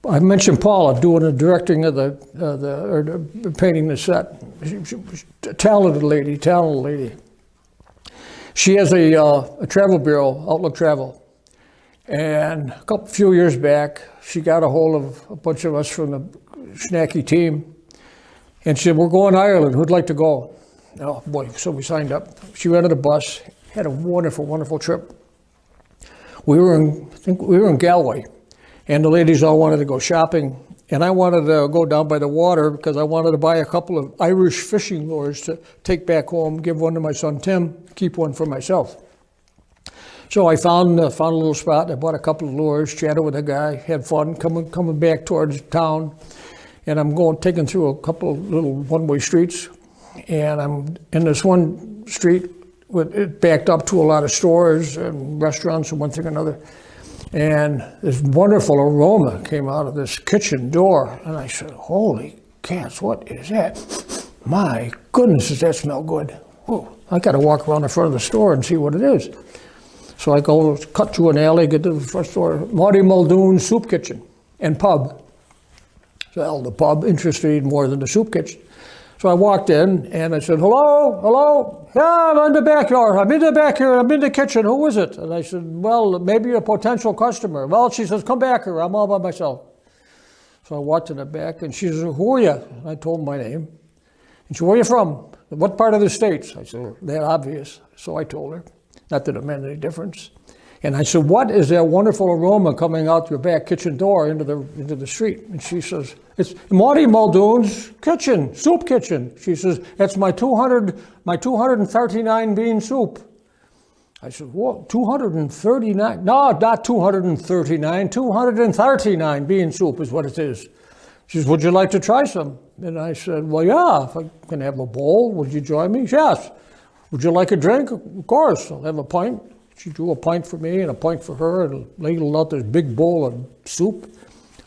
I mentioned Paula doing the directing of the painting the set. She's a talented lady. She has a travel bureau, Outlook Travel. And a few years back, she got a hold of a bunch of us from the Schnacky team. And she said, we're going to Ireland. Who'd like to go? Oh, boy. So we signed up. She rented a bus, had a wonderful, wonderful trip. We were in Galway. And the ladies all wanted to go shopping. And I wanted to go down by the water because I wanted to buy a couple of Irish fishing lures to take back home, give one to my son Tim, keep one for myself. So I found a little spot. I bought a couple of lures, chatted with a guy, had fun coming back towards town. And I'm taking through a couple of little one-way streets. And I'm in this one street it backed up to a lot of stores and restaurants and one thing or another. And this wonderful aroma came out of this kitchen door. And I said, holy cats, what is that? My goodness, does that smell good? Whoa, I got to walk around the front of the store and see what it is. So I go cut through an alley, get to the first store, Marty Muldoon Soup Kitchen and Pub. So the pub interested me more than the soup kitchen. So I walked in and I said, hello? Yeah, I'm in the backyard. I'm in the back here. I'm in the kitchen. Who is it? And I said, well, maybe a potential customer. Well, she says, come back here. I'm all by myself. So I walked in the back and she says, who are you? And I told my name. And she said, where are you from? What part of the States? I said, that obvious. So I told her, not that it meant any difference. And I said, what is that wonderful aroma coming out your back kitchen door into the street? And she says, it's Marty Muldoon's kitchen, soup kitchen. She says, that's my 239 bean soup. I said, what, 239? No, not 239, 239 bean soup is what it is. She says, would you like to try some? And I said, well, yeah, if I can have a bowl, would you join me? Yes. Would you like a drink? Of course, I'll have a pint. She drew a pint for me and a pint for her and ladled out this big bowl of soup.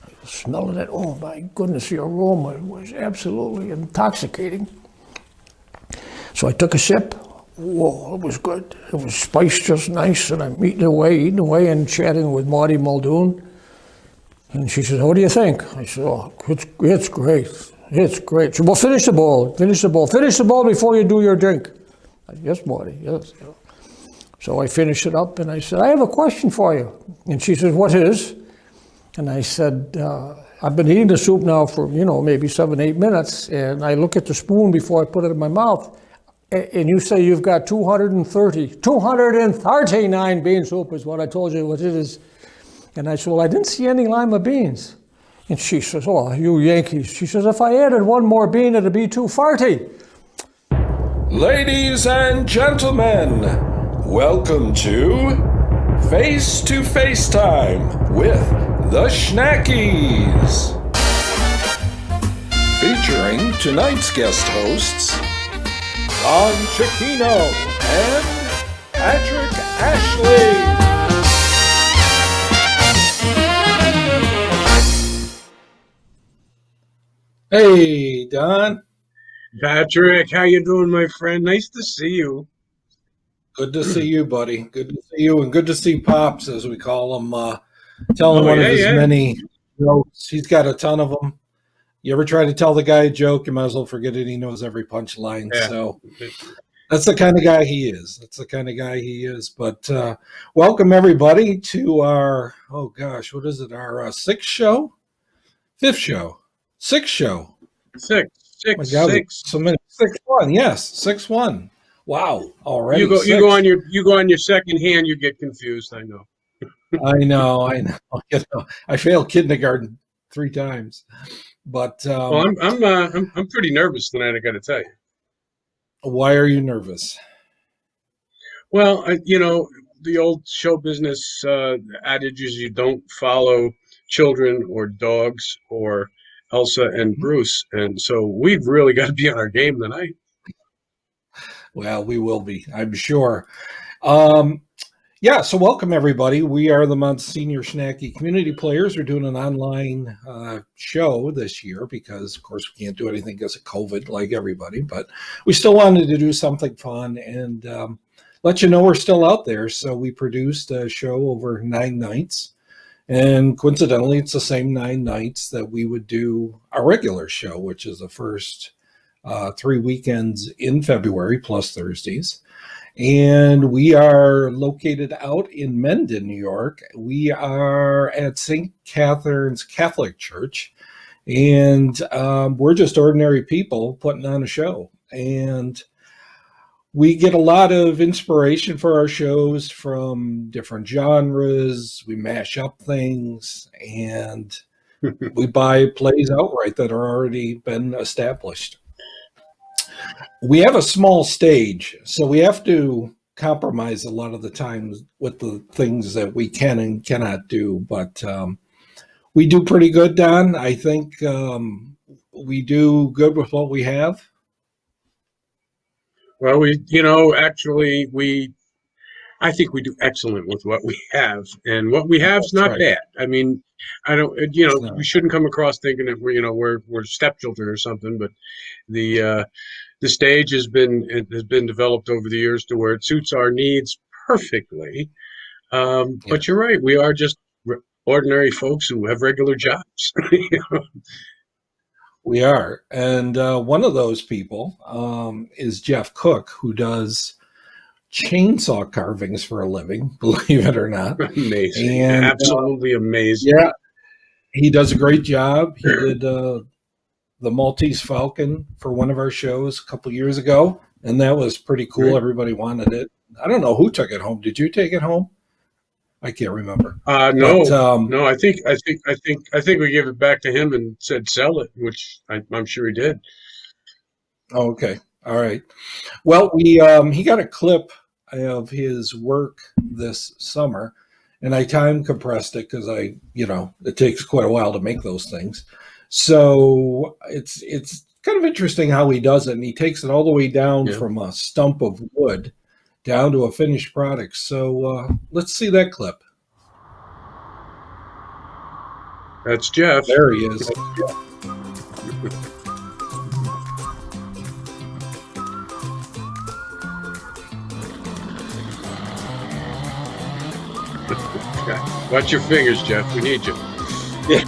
I was smelling it. Oh my goodness, the aroma was absolutely intoxicating. So I took a sip. Whoa, it was good. It was spiced just nice, and I'm eating away and chatting with Marty Muldoon. And she said, what do you think? I said, oh, it's great. It's great. She said, well, finish the bowl before you do your drink. I said, yes, Marty, yes. So I finished it up and I said, I have a question for you. And she says, what is? And I said, I've been eating the soup now for, maybe 7-8 minutes. And I look at the spoon before I put it in my mouth. And you say you've got 239 bean soup is what I told you what it is. And I said, well, I didn't see any lima beans. And she says, oh, you Yankees. She says, if I added one more bean, it'd be 240. Ladies and gentlemen, welcome to Face to Face Time with the Schnackies. Featuring tonight's guest hosts, Don Cicchino and Patrick Ashley. Hey, Don. Patrick, how you doing, my friend? Nice to see you. Good to see you, buddy. Good to see you, and good to see Pops, as we call him. Telling one of his many jokes. He's got a ton of them. You ever try to tell the guy a joke, you might as well forget it. He knows every punchline. Yeah. So that's the kind of guy he is. But welcome, everybody, to our, what is it? Our sixth show? Fifth show. Sixth show. Six. So many. 6-1. Yes, 6-1. Wow. Already. You go on your second hand, you get confused. I know. I know. I failed kindergarten 3 times, but I'm pretty nervous tonight. I got to tell you. Why are you nervous? Well, the old show business adage is you don't follow children or dogs or Elsa and Bruce, and so we've really got to be on our game tonight. Well, we will be, I'm sure. So welcome, everybody. We are the Monsignor Schnacky Community Players. We're doing an online show this year because, of course, we can't do anything because of COVID like everybody, but we still wanted to do something fun and let you know we're still out there. So we produced a show over 9 nights, And coincidentally, it's the same 9 nights that we would do our regular show, which is the first 3 weekends in February plus Thursdays. And we are located out in Mendon, New York. We are at St. Catherine's Catholic Church, and we're just ordinary people putting on a show. And we get a lot of inspiration for our shows from different genres. We mash up things, and we buy plays outright that are already been established. We have a small stage, so we have to compromise a lot of the times with the things that we can and cannot do. But we do pretty good, Don. I think we do good with what we have. Well, I think we do excellent with what we have, and what we have is not right. bad. I mean, I don't, we shouldn't come across thinking that we're stepchildren or something, but the stage has been developed over the years to where it suits our needs perfectly. But you're right, we are just ordinary folks who have regular jobs. We are. And one of those people is Jeff Cook, who does chainsaw carvings for a living, believe it or not. Amazing. And, absolutely amazing. Yeah, he does a great job. He did the Maltese Falcon for one of our shows a couple years ago, and that was pretty cool. Right. Everybody wanted it. I don't know who took it home. Did you take it home? I can't remember. No, But, no. I think we gave it back to him and said sell it, which I'm sure he did. Oh, okay. All right. Well, he got a clip of his work this summer, and I time compressed it because it takes quite a while to make those things. So it's kind of interesting how he does it, and he takes it all the way down from a stump of wood down to a finished product. So let's see that clip. That's Jeff. There he is. Watch your fingers, Jeff. We need you. Yeah.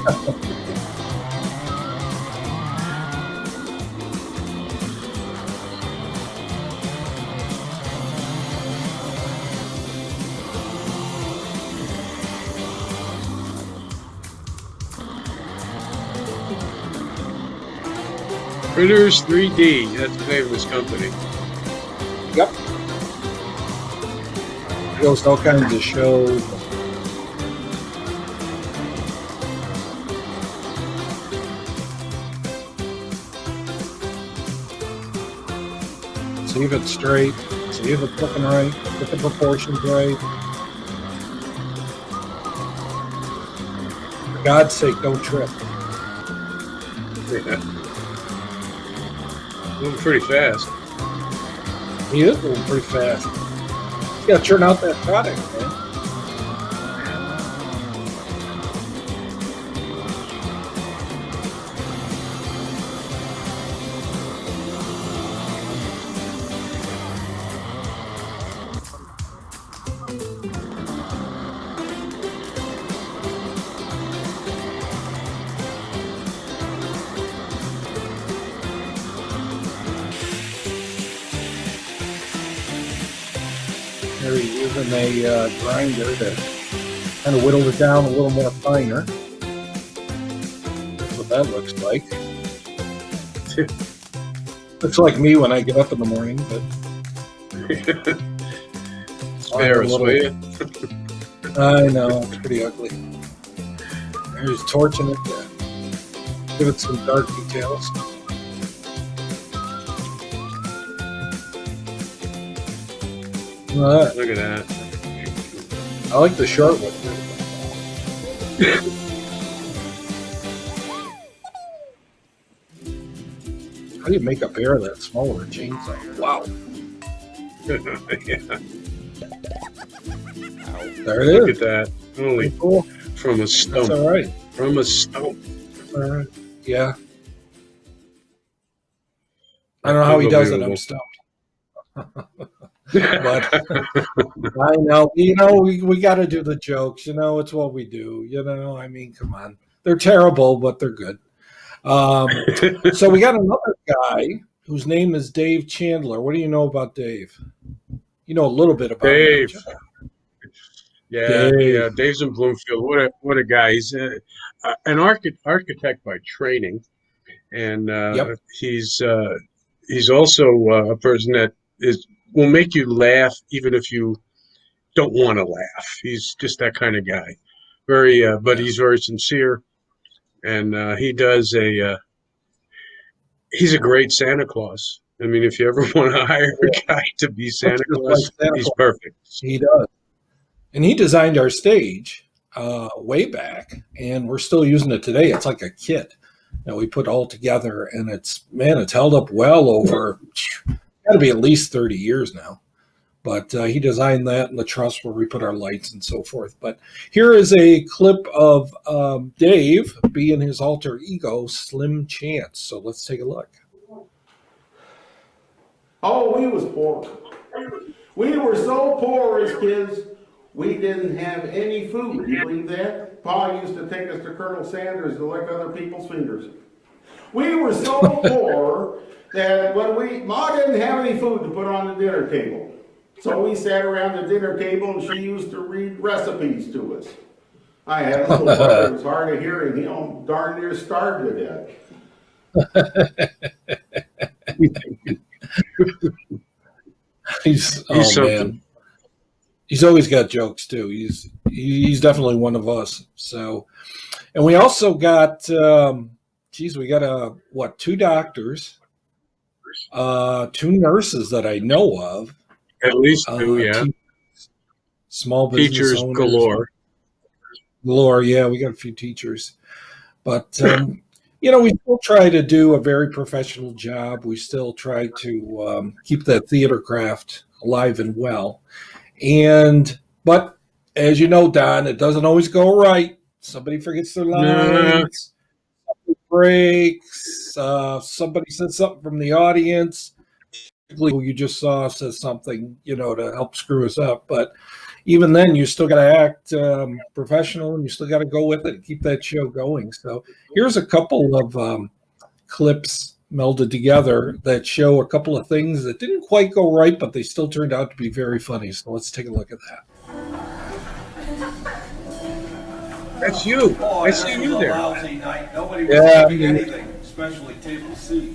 Critters 3D. That's the name of this company. Yep. He goes to all kinds of shows. See if it's straight. See if it's looking right. Get the proportions right. For God's sake, don't trip. Yeah. Moving pretty fast. He is moving pretty fast. He's got to churn out that product, man. There he's using a grinder to kind of whittle it down a little more finer. That's what that looks like. Looks like me when I get up in the morning, but Spare us, will you? I know, it's pretty ugly. There's torching it to give it some dark details. Look Look at that. I like the short one. How do you make a bear that small with a chainsaw? Wow. Yeah. There it Look is. at that. Holy, Pretty cool. from a That's stump. all right. From a stump. All right. Yeah. I don't know how he does it. I'm Unbelievable. stumped. But I know, we got to do the jokes. It's what we do. I mean, come on. They're terrible, but they're good. So we got another guy whose name is Dave Chandler. What do you know about Dave? You know a little bit about Dave. him. Yeah, Dave's in Bloomfield. What a guy! He's an architect by training, and Yep. he's also a person that will make you laugh even if you don't want to laugh. He's just that kind of guy. But he's very sincere, and he's a great Santa Claus. I mean, if you ever want to hire a guy to be Santa Claus, he's perfect. He does. And he designed our stage way back, and we're still using it today. It's like a kit that we put all together, and it's held up well over, got to be at least 30 years now. But he designed that and the truss where we put our lights and so forth. But here is a clip of Dave being his alter ego, Slim Chance. So let's take a look. Oh, we was poor. We were so poor as kids, we didn't have any food. You believe that? Pa used to take us to Colonel Sanders to lick other people's fingers. We were so poor that Ma didn't have any food to put on the dinner table. So we sat around the dinner table and she used to read recipes to us. I had a little brother who was hard of hearing, darn near starved to death. He's something. Man. He's always got jokes too. He's definitely one of us. So, and we also got we got two doctors, 2 nurses that I know of. At least 2, yeah. Small business Teachers owners. galore. Yeah, we got a few teachers. But we still try to do a very professional job. We still try to keep that theater craft alive and well. But as you know, Don, it doesn't always go right. Somebody forgets their lines, somebody breaks, somebody says something from the audience. Who you just saw says something, to help screw us up. But even then, you still got to act professional, and you still got to go with it and keep that show going. So here's a couple of clips melded together that show a couple of things that didn't quite go right, but they still turned out to be very funny. So let's take a look at that. That's you. Oh, I see you there. Lousy night. Nobody was doing anything, especially table C.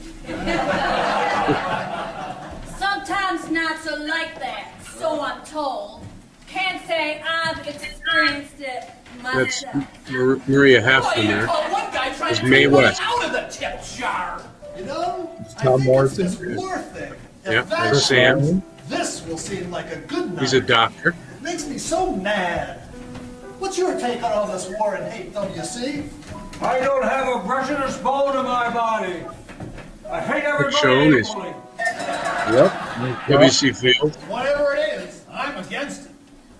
Sometimes nights are like that, so I'm told. Can't say I've experienced it That's myself. Maria Halfman there. One guy tried It's to Mae take one West. out of the tip jar. Tom Morrison. It's worth it. Yeah, If that's Sam. This will seem like a good night. He's a doctor. It makes me so mad. What's your take on all this war and hate, WC? I don't have a precious bone in my body. I hate everybody shown is- equally. Yep. WC Field. Whatever it is, I'm against it.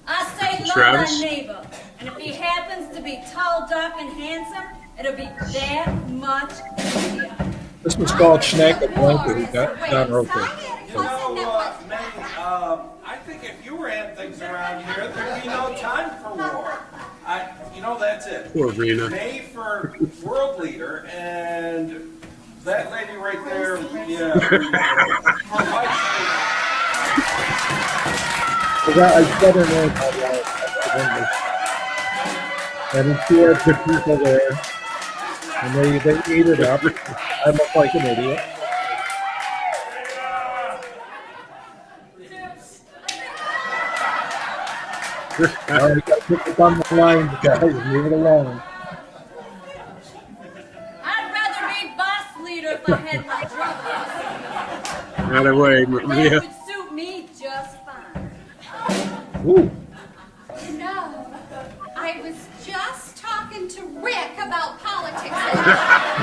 I say love Travis? my neighbor, and if he happens to be tall, dark, and handsome, it'll be that much easier. This was called Schnack and Blanket. We got Don Roper. I think if you ran things around here, there'd be no time for war. That's it. Poor Rena. May for world leader, and that lady right there, yeah. For vice I said her name and she had good people there, and they ate it up. I look like an idiot. Now we got to put this on the line, guys. Leave it alone. I'd rather be boss leader if I had my druthers. Not away, That Maria. would suit me just fine. Ooh. I was just talking to Rick about politics. And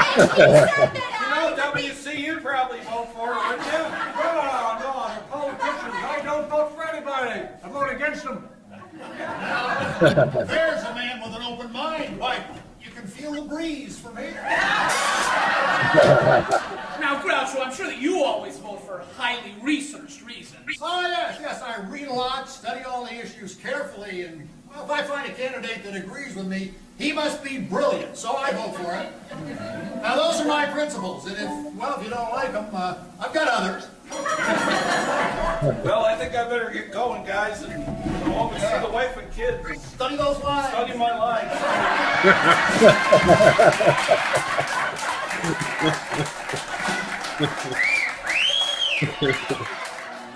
he said that WC, you'd probably vote for it, wouldn't you? No, they're politicians. I don't vote for anybody. I vote against them. There's a man with an open mind. Why, you can feel the breeze from here. Now, Groucho, I'm sure that you always vote for highly researched reasons. Oh, yes. Yes, I read a lot, study all the issues carefully, and, well, if I find a candidate that agrees with me, he must be brilliant, so I vote for him. Now, those are my principles, and if you don't like them, I've got others. Well, I think I better get going, guys, and go home and see the wife and kids. And Study those lines. study my lines.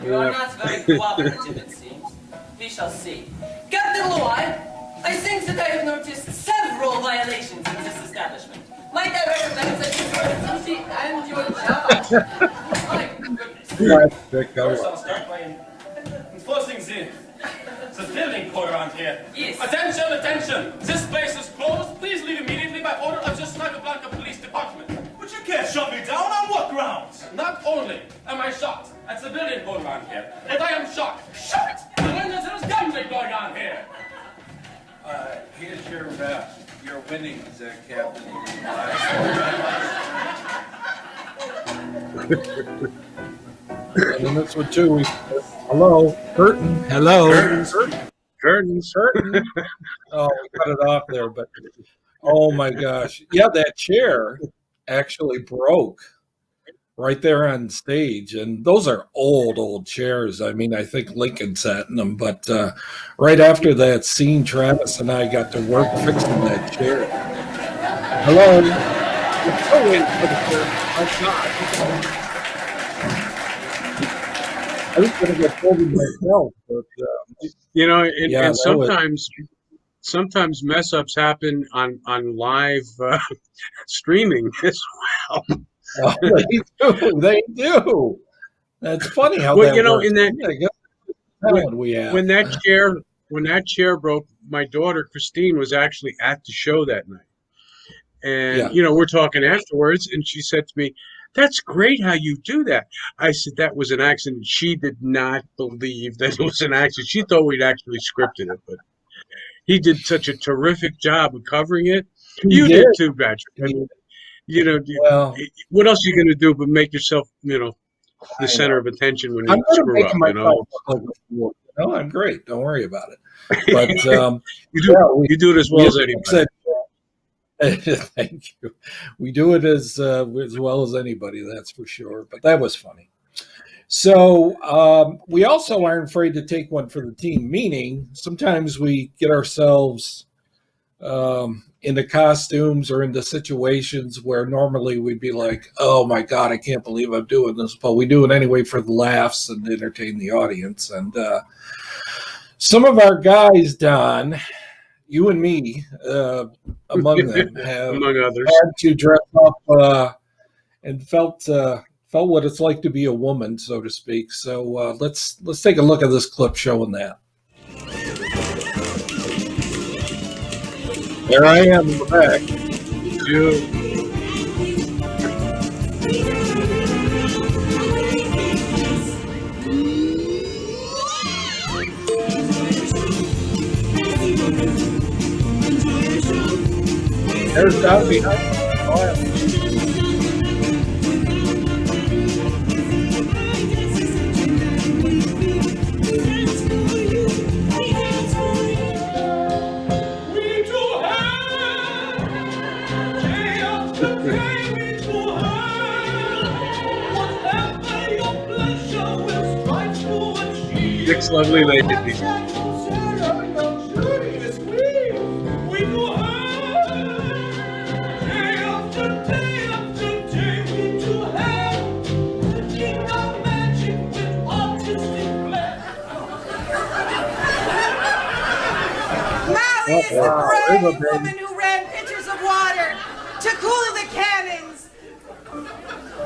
You are not very cooperative, it seems. We shall see. Captain Llewellyn, I think that I have noticed several violations in this establishment. Might I recommend that you learn some seat and your job? My goodness. First, I'll start by enforcing the building code around here. Yes. Attention, attention! This place is closed. Please leave immediately by order of the Sniper Blanca Police Department. But you can't shut me down on what grounds? Not only am I shocked at the building code around here, but I am shocked to learn that there is gambling going on here. Here's your winnings, Captain. And that's what too. Hello, curtain. Hello, Curtains. Oh, we cut it off there, but oh my gosh, yeah, that chair actually broke right there on stage, and those are old chairs. I mean, I think Lincoln sat in them, but right after that scene, Travis and I got to work fixing that chair. Hello. Oh, wait, I was going to get pulled in myself, but You know, and, Yeah, and that was- sometimes mess ups happen on live streaming as well. oh, they do. That's funny how Well, that you know, works. in that- I guess that's the talent we have. When that chair broke, my daughter Christine was actually at the show that night, and Yeah. you know, we're talking afterwards, and she said to me, "That's great how you do that." I said, "That was an accident." She did not believe that it was an accident. She thought we'd actually scripted it, but he did such a terrific job of covering it. You did too, Patrick. I mean, you know, Well, what else are you going to do but make yourself, you know, the center of attention when I'm you not screw up? making You know, myself look like a fool. No, I'm great. Don't worry about it. But you do it as well as anybody. Thank you. We do it as well as anybody, that's for sure. But that was funny. So we also aren't afraid to take one for the team, meaning sometimes we get ourselves into costumes or into situations where normally we'd be like, oh my God, I can't believe I'm doing this. But we do it anyway for the laughs and entertain the audience. And some of our guys, Don, you and me, among them, have Among others. had to dress up and felt what it's like to be a woman, so to speak. So let's take a look at this clip showing that. There I am in the back. There's Don behind. Six lovely ladies. Maui is the brave woman who ran pitchers of water to cool the cannons.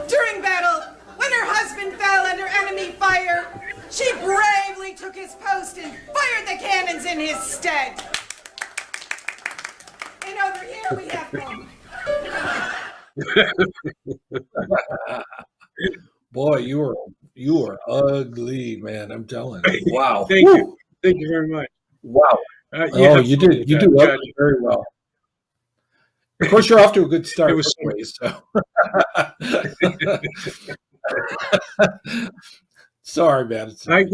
During battle, when her husband fell under enemy fire, she bravely took his post and fired the cannons in his stead. And over here we have them. Boy, you are ugly, man. I'm telling you. Wow. Thank you. Thank you very much. Wow. Yeah, You do gotcha. ugly very well. Of course, you're off to a good start. It was- anyways, so. Sorry, man. I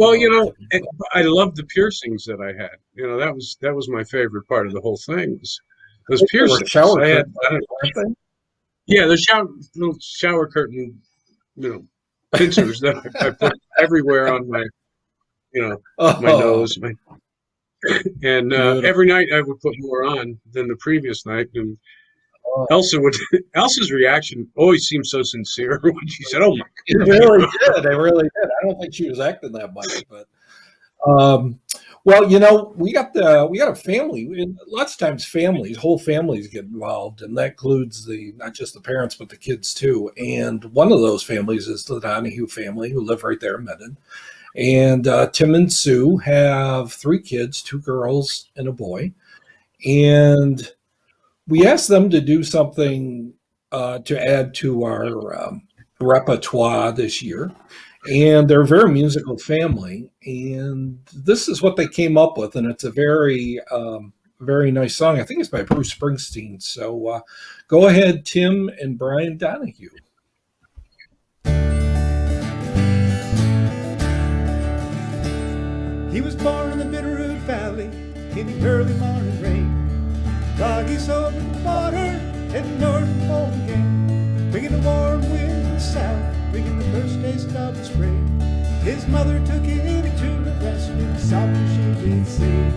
loved the piercings that I had. That was my favorite part of the whole thing was those piercings. Shower I had, curtains, yeah, the little shower curtain, pincers that I put everywhere on my, my nose. And every night I would put more on than the previous night. And Elsa's reaction always seemed so sincere when she said, "Oh my God." It really did. They really did. I don't think she was acting that much, but well, we got a family. And lots of times whole families get involved, and that includes not just the parents but the kids too. And one of those families is the Donahue family, who live right there in Medon. And Tim and Sue have 3 kids, 2 girls and a boy. And we asked them to do something to add to our repertoire this year. And they're a very musical family. And this is what they came up with. And it's a very, very nice song. I think it's by Bruce Springsteen. So go ahead, Tim and Brian Donahue. He was born in the Bitterroot Valley in the early morning rain. Doggies over the water heading north and home again. Bringing the warm wind from the south, bringing the first taste of the spring. His mother took him to the western south and she did sing.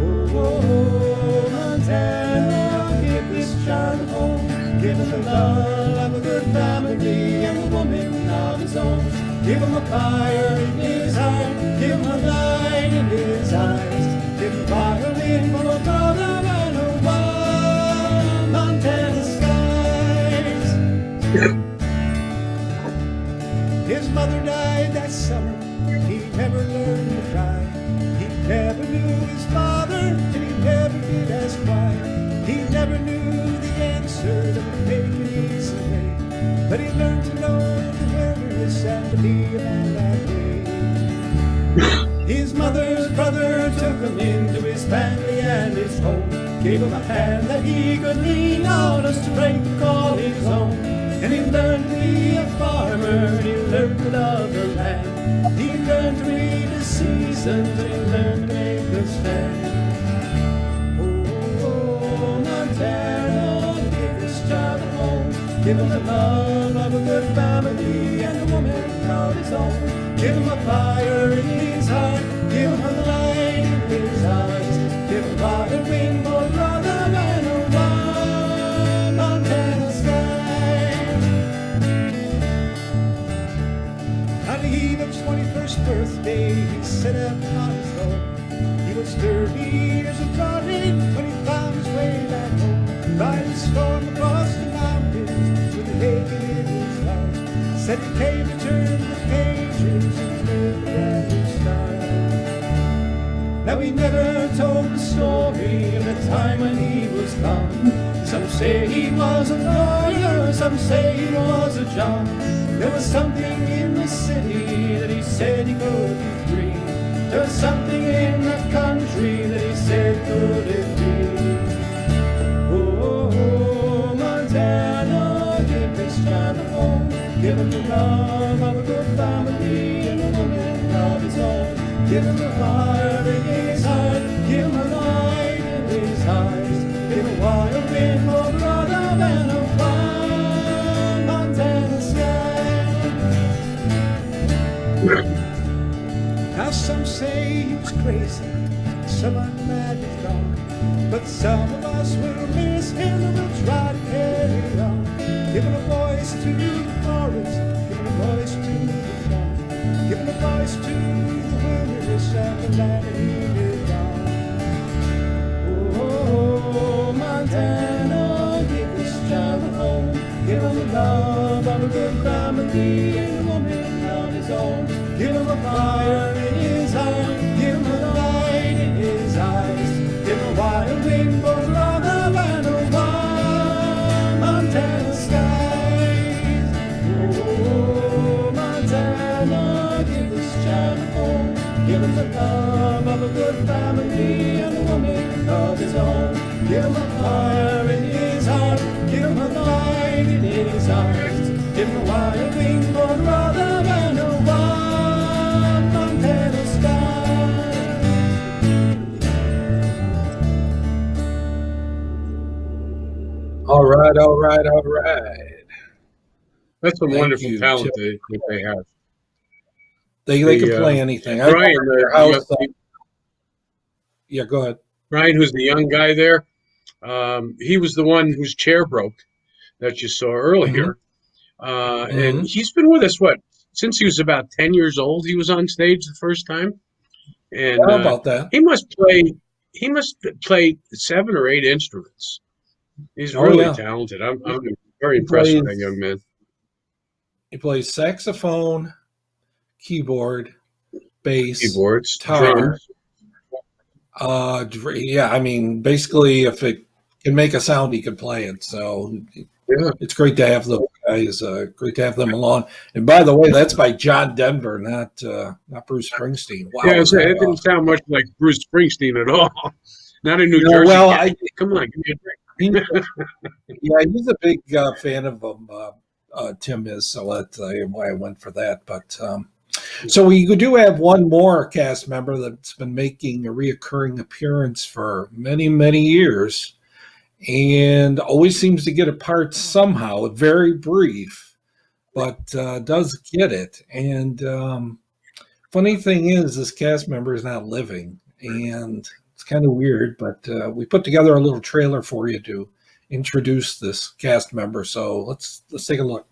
Oh, oh, oh, Montana, give this child a home. Give him the love of a good family and a woman of his own. Give him a fire in his heart, give him a light in his eyes. Give him a violin for a brother and a wild Montana skies. His mother died that summer, he never learned to cry. He never knew his father, and he never did ask why. He never knew the answer that would make it easy way. But he learned to know the wilderness and to be a man that way. His mother's brother took him into his family and his home. Gave him a hand that he could lean on, a strength to call his own. And he learned to be a farmer, and he learned to love the land. He learned to read the seasons, and he learned to make a stand. Oh, Montana, give this child a home. Give him the love of a good family and a woman of his own. Give him a fire in his heart, give him a light in his eyes. Give him fire, rainbow, brother, and a wild Montana sky. On the eve of his 21st birthday, he set up on his own. He was 30 years of age when he found his way back home. Riding the storm across the mountains with a ache in his heart. Said he came to turn the pages and live a brand new start. Now he never told the story of the time when he was gone. Some say he was a lawyer, some say he was a John. There was something in the city that he said he couldn't dream. There was something in the country that he said couldn't be. Oh, Montana, give this child a home. Give him the love of a good family and a woman of his own. Give him a fire in his heart, give him a light in his eyes. Give him a wild wind for brother and a wild Montana sky. Now some say he was crazy, some are mad he's gone. But some of us will miss him and we'll try to carry on. Giving a voice to the forest, giving a voice to the dawn, giving a voice to the wilderness and the land that he lived on. Oh, Montana, give this child a home. Give him the love of a good family and a woman of his own. Give him a fire in his heart, give him a light in his eyes. Give him a wild wind for brother and a wild Montana skies. Oh, Montana, give this child a home. Give him the love of a good family and a woman of his own. Give him a fire in his heart, give him a light in his eyes. Give him a wild wind for brother and a wild right, all right, all right. That's a Thank wonderful you, talent Tim. they have. They can play anything. I Brian, know their house. Yeah, go ahead. Brian, who's the young guy there, he was the one whose chair broke that you saw earlier. And he's been with us, since he was about 10 years old, he was on stage the first time. And How about that? he must play 7 or 8 instruments. He's Oh, really yeah. talented. I'm very impressed with that young man. He plays saxophone, keyboard, bass, Keyboards, guitar. drums. Yeah, I mean, basically, if it can make a sound, he can play it. So Yeah. it's great to have those guys. Great to have them along. And by the way, that's by John Denver, not Bruce Springsteen. Wow, Yeah, it didn't sound much like Bruce Springsteen at all. Not a New No, Jersey well, guy. Come on, give me a break. Yeah, he's a big fan of them. Tim is, so that's why I went for that. But so we do have one more cast member that's been making a reoccurring appearance for many, many years, and always seems to get a part somehow. Very brief, but does get it. And funny thing is, this cast member is not living, and it's kind of weird. But we put together a little trailer for you to introduce this cast member. So let's take a look.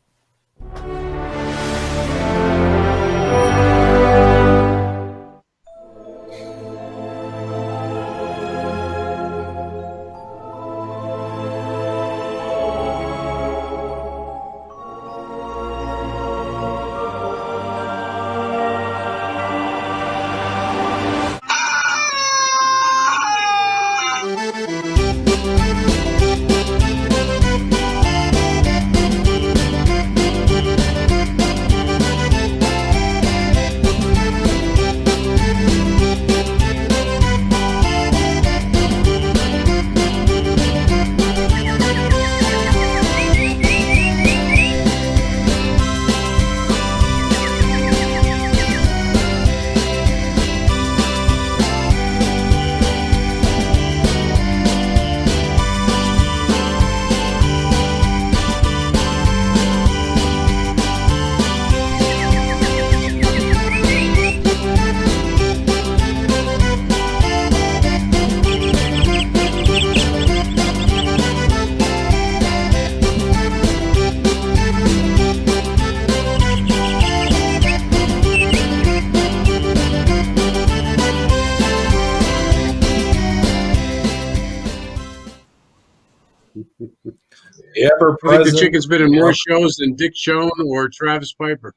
I think the chicken's been in more shows than Dick Schoen or Travis Piper.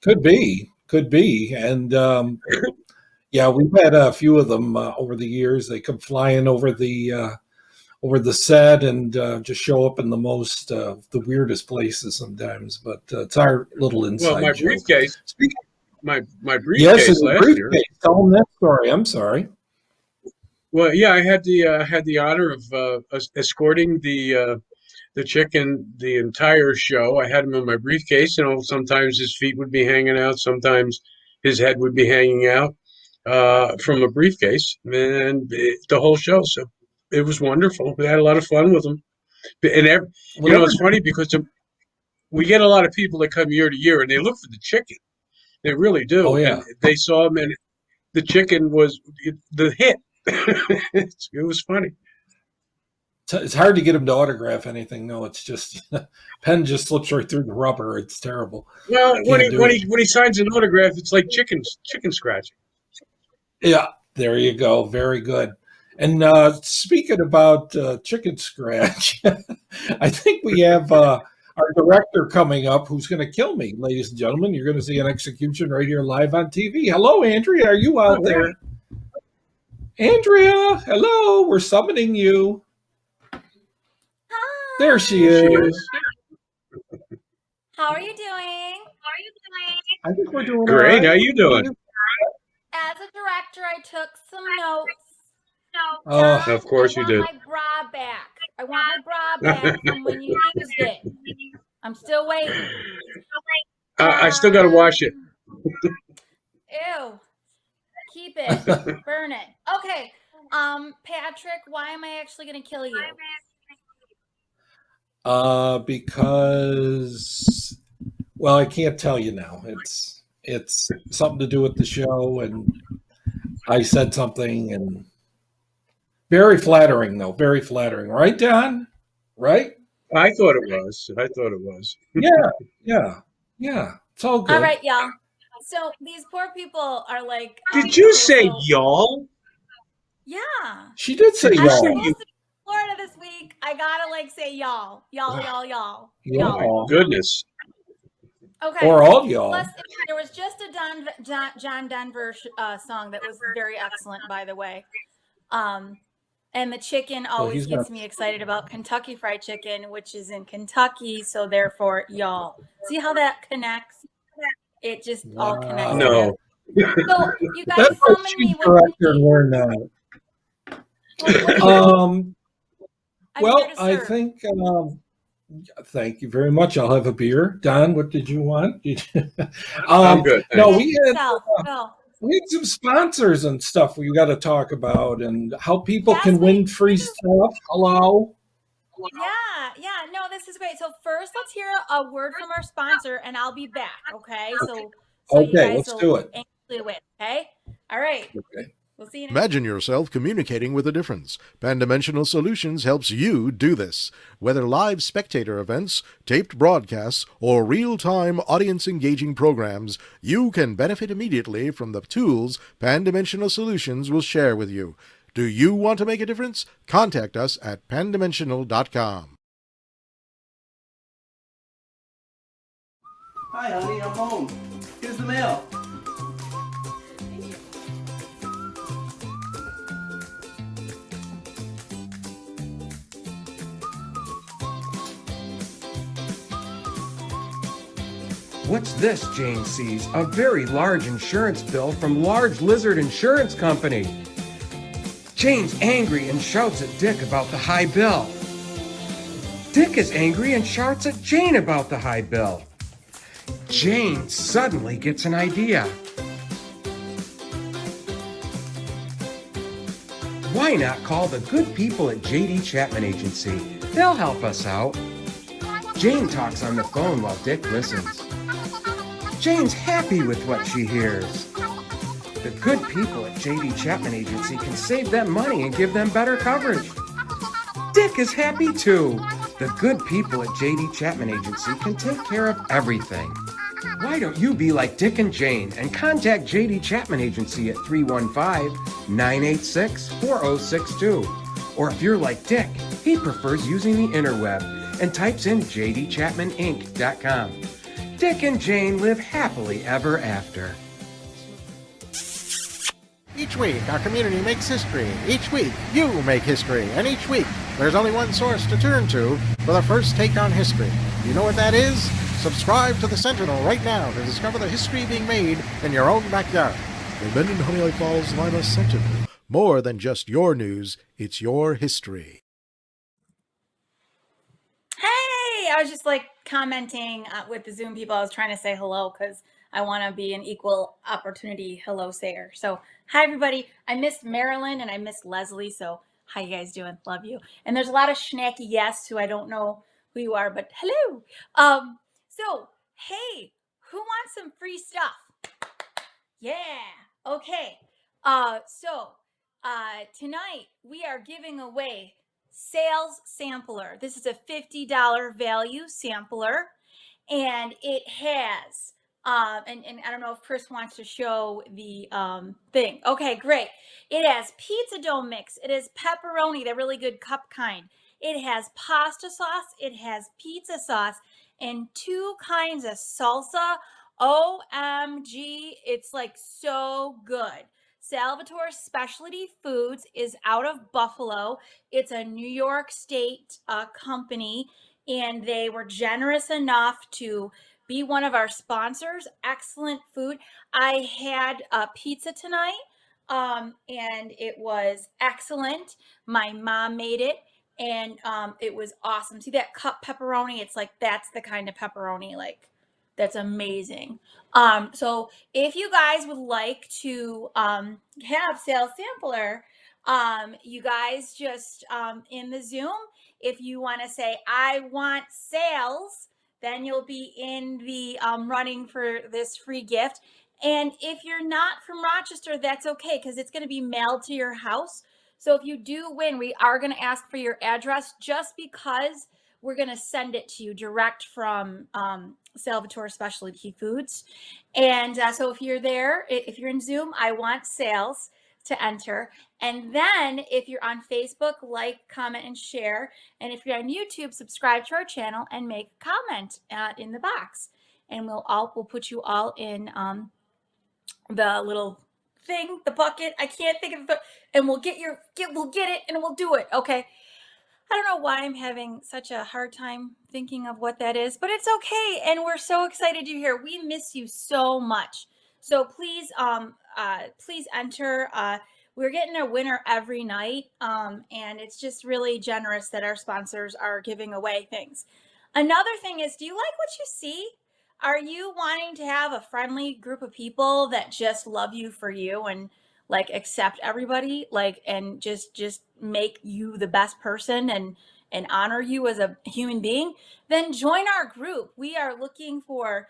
Could be, and yeah, we've had a few of them over the years. They come flying over the set and just show up in the most the weirdest places sometimes. But it's our little inside Well, my joke. briefcase. My briefcase Yes, it's a last briefcase. year. Tell them that story. I'm sorry. Well, yeah, I had the honor of escorting the chicken the entire show. I had him in my briefcase. Sometimes his feet would be hanging out, sometimes his head would be hanging out from a briefcase, and the whole show. So it was wonderful. We had a lot of fun with him. And it's funny because we get a lot of people that come year to year, and they look for the chicken. They really do. Oh, yeah. And they saw him, and the chicken was the hit. It was funny. It's hard to get him to autograph anything. No, it's just pen just slips right through the rubber. It's terrible. Well, when he signs an autograph, it's like chicken scratching. Yeah, there you go. Very good. And speaking about chicken scratch, I think we have our director coming up who's going to kill me, ladies and gentlemen. You're going to see an execution right here live on TV. Hello, Andrea. Are you out there? Andrea, hello. We're summoning you. Hi. There she is. How are you doing? I think we're doing Great. all right. How you doing? As a director, I took some notes. Of course you did. I want my bra back. I want my bra back from when you used it. I'm still waiting. I still got to wash it. Ew. Keep it. Burn it. Okay. Patrick, why am I actually going to kill you? Because, well, I can't tell you now. It's something to do with the show, and I said something, and very flattering, though. Very flattering, right, Don? Right? I thought it was. Yeah, yeah. It's all good. All right, y'all. So these poor people are like. Did you okay, say so- y'all? Yeah. She did say Did you I'm y'all. say supposed to be in Florida this week. I gotta like say y'all. Y'all. Goodness. Okay. Or all y'all. Plus, there was just a John Denver song that was very excellent, by the way. And the chicken always he's gets not- me excited about Kentucky Fried Chicken, which is in Kentucky. So therefore, y'all. See how that connects? It just all connects. No. So you guys That's what summon she's me correct when and learn that. Well, I think. Thank you very much. I'll have a beer. Don, what did you want? I'm good. No, thanks. we had some sponsors and stuff we got to talk about, and how people can win free stuff. Hello. Yeah. No, this is great. So first, let's hear a word from our sponsor, and I'll be back. Okay. So you Okay, guys let's will do it. anxiously wait. Okay. All right. Okay. We'll see you. Imagine yourself communicating with a difference. Pandimensional Solutions helps you do this. Whether live spectator events, taped broadcasts, or real-time audience-engaging programs, you can benefit immediately from the tools Pandimensional Solutions will share with you. Do you want to make a difference? Contact us at pandimensional.com. Hi, honey, I'm home. Here's the mail. What's this, Jane sees? A very large insurance bill from Large Lizard Insurance Company. Jane's angry and shouts at Dick about the high bill. Dick is angry and shouts at Jane about the high bill. Jane suddenly gets an idea. Why not call the good people at J.D. Chapman Agency? They'll help us out. Jane talks on the phone while Dick listens. Jane's happy with what she hears. The good people at J.D. Chapman Agency can save them money and give them better coverage. Dick is happy too. The good people at J.D. Chapman Agency can take care of everything. Why don't you be like Dick and Jane and contact J.D. Chapman Agency at 315-986-4062. Or if you're like Dick, he prefers using the interweb and types in jdchapmaninc.com. Dick and Jane live happily ever after. Each week, our community makes history. Each week, you make history. And each week, there's only one source to turn to for the first take on history. You know what that is? Subscribe to the Sentinel right now to discover the history being made in your own backyard. The Bend and Honeoye Falls Lima Sentinel. More than just your news, it's your history. Hey, I was just like commenting with the Zoom people. I was trying to say hello because I want to be an equal opportunity hello sayer. So hi, everybody. I missed Marilyn and I missed Leslie. So how you guys doing? Love you. And there's a lot of schnacky yes who I don't know who you are, but hello. So, hey, who wants some free stuff? Yeah. Okay. Tonight we are giving away Sales Sampler. This is a $50 value sampler, and it has and I don't know if Chris wants to show the thing. Okay, great. It has pizza dough mix. It has pepperoni, the really good cup kind. It has pasta sauce. It has pizza sauce and 2 kinds of salsa. OMG, it's like so good. Salvatore Specialty Foods is out of Buffalo. It's a New York State company, and they were generous enough to be one of our sponsors. Excellent food. I had pizza tonight, and it was excellent. My mom made it, and it was awesome. See that cup pepperoni? It's like that's the kind of pepperoni like that's amazing. So if you guys would like to have Sales Sampler, you guys just in the Zoom, If you want to say, I want sales, then you'll be in the running for this free gift. And if you're not from Rochester, that's okay, because it's going to be mailed to your house. So if you do win, we are going to ask for your address, just because we're going to send it to you direct from Salvatore Specialty Foods. And so if you're there, if you're in Zoom, I want sales to enter. And then if you're on Facebook, like, comment, and share. And if you're on YouTube, subscribe to our channel and make a comment in the box. And we'll put you all in the little thing, the bucket. I can't think of it, and we'll get it, and we'll do it. Okay. I don't know why I'm having such a hard time thinking of what that is, but it's okay. And we're so excited you're here. We miss you so much. So please, please enter. We're getting a winner every night. And it's just really generous that our sponsors are giving away things. Another thing is, do you like what you see? Are you wanting to have a friendly group of people that just love you for you and like accept everybody, like, and just make you the best person and honor you as a human being? Then join our group. We are looking for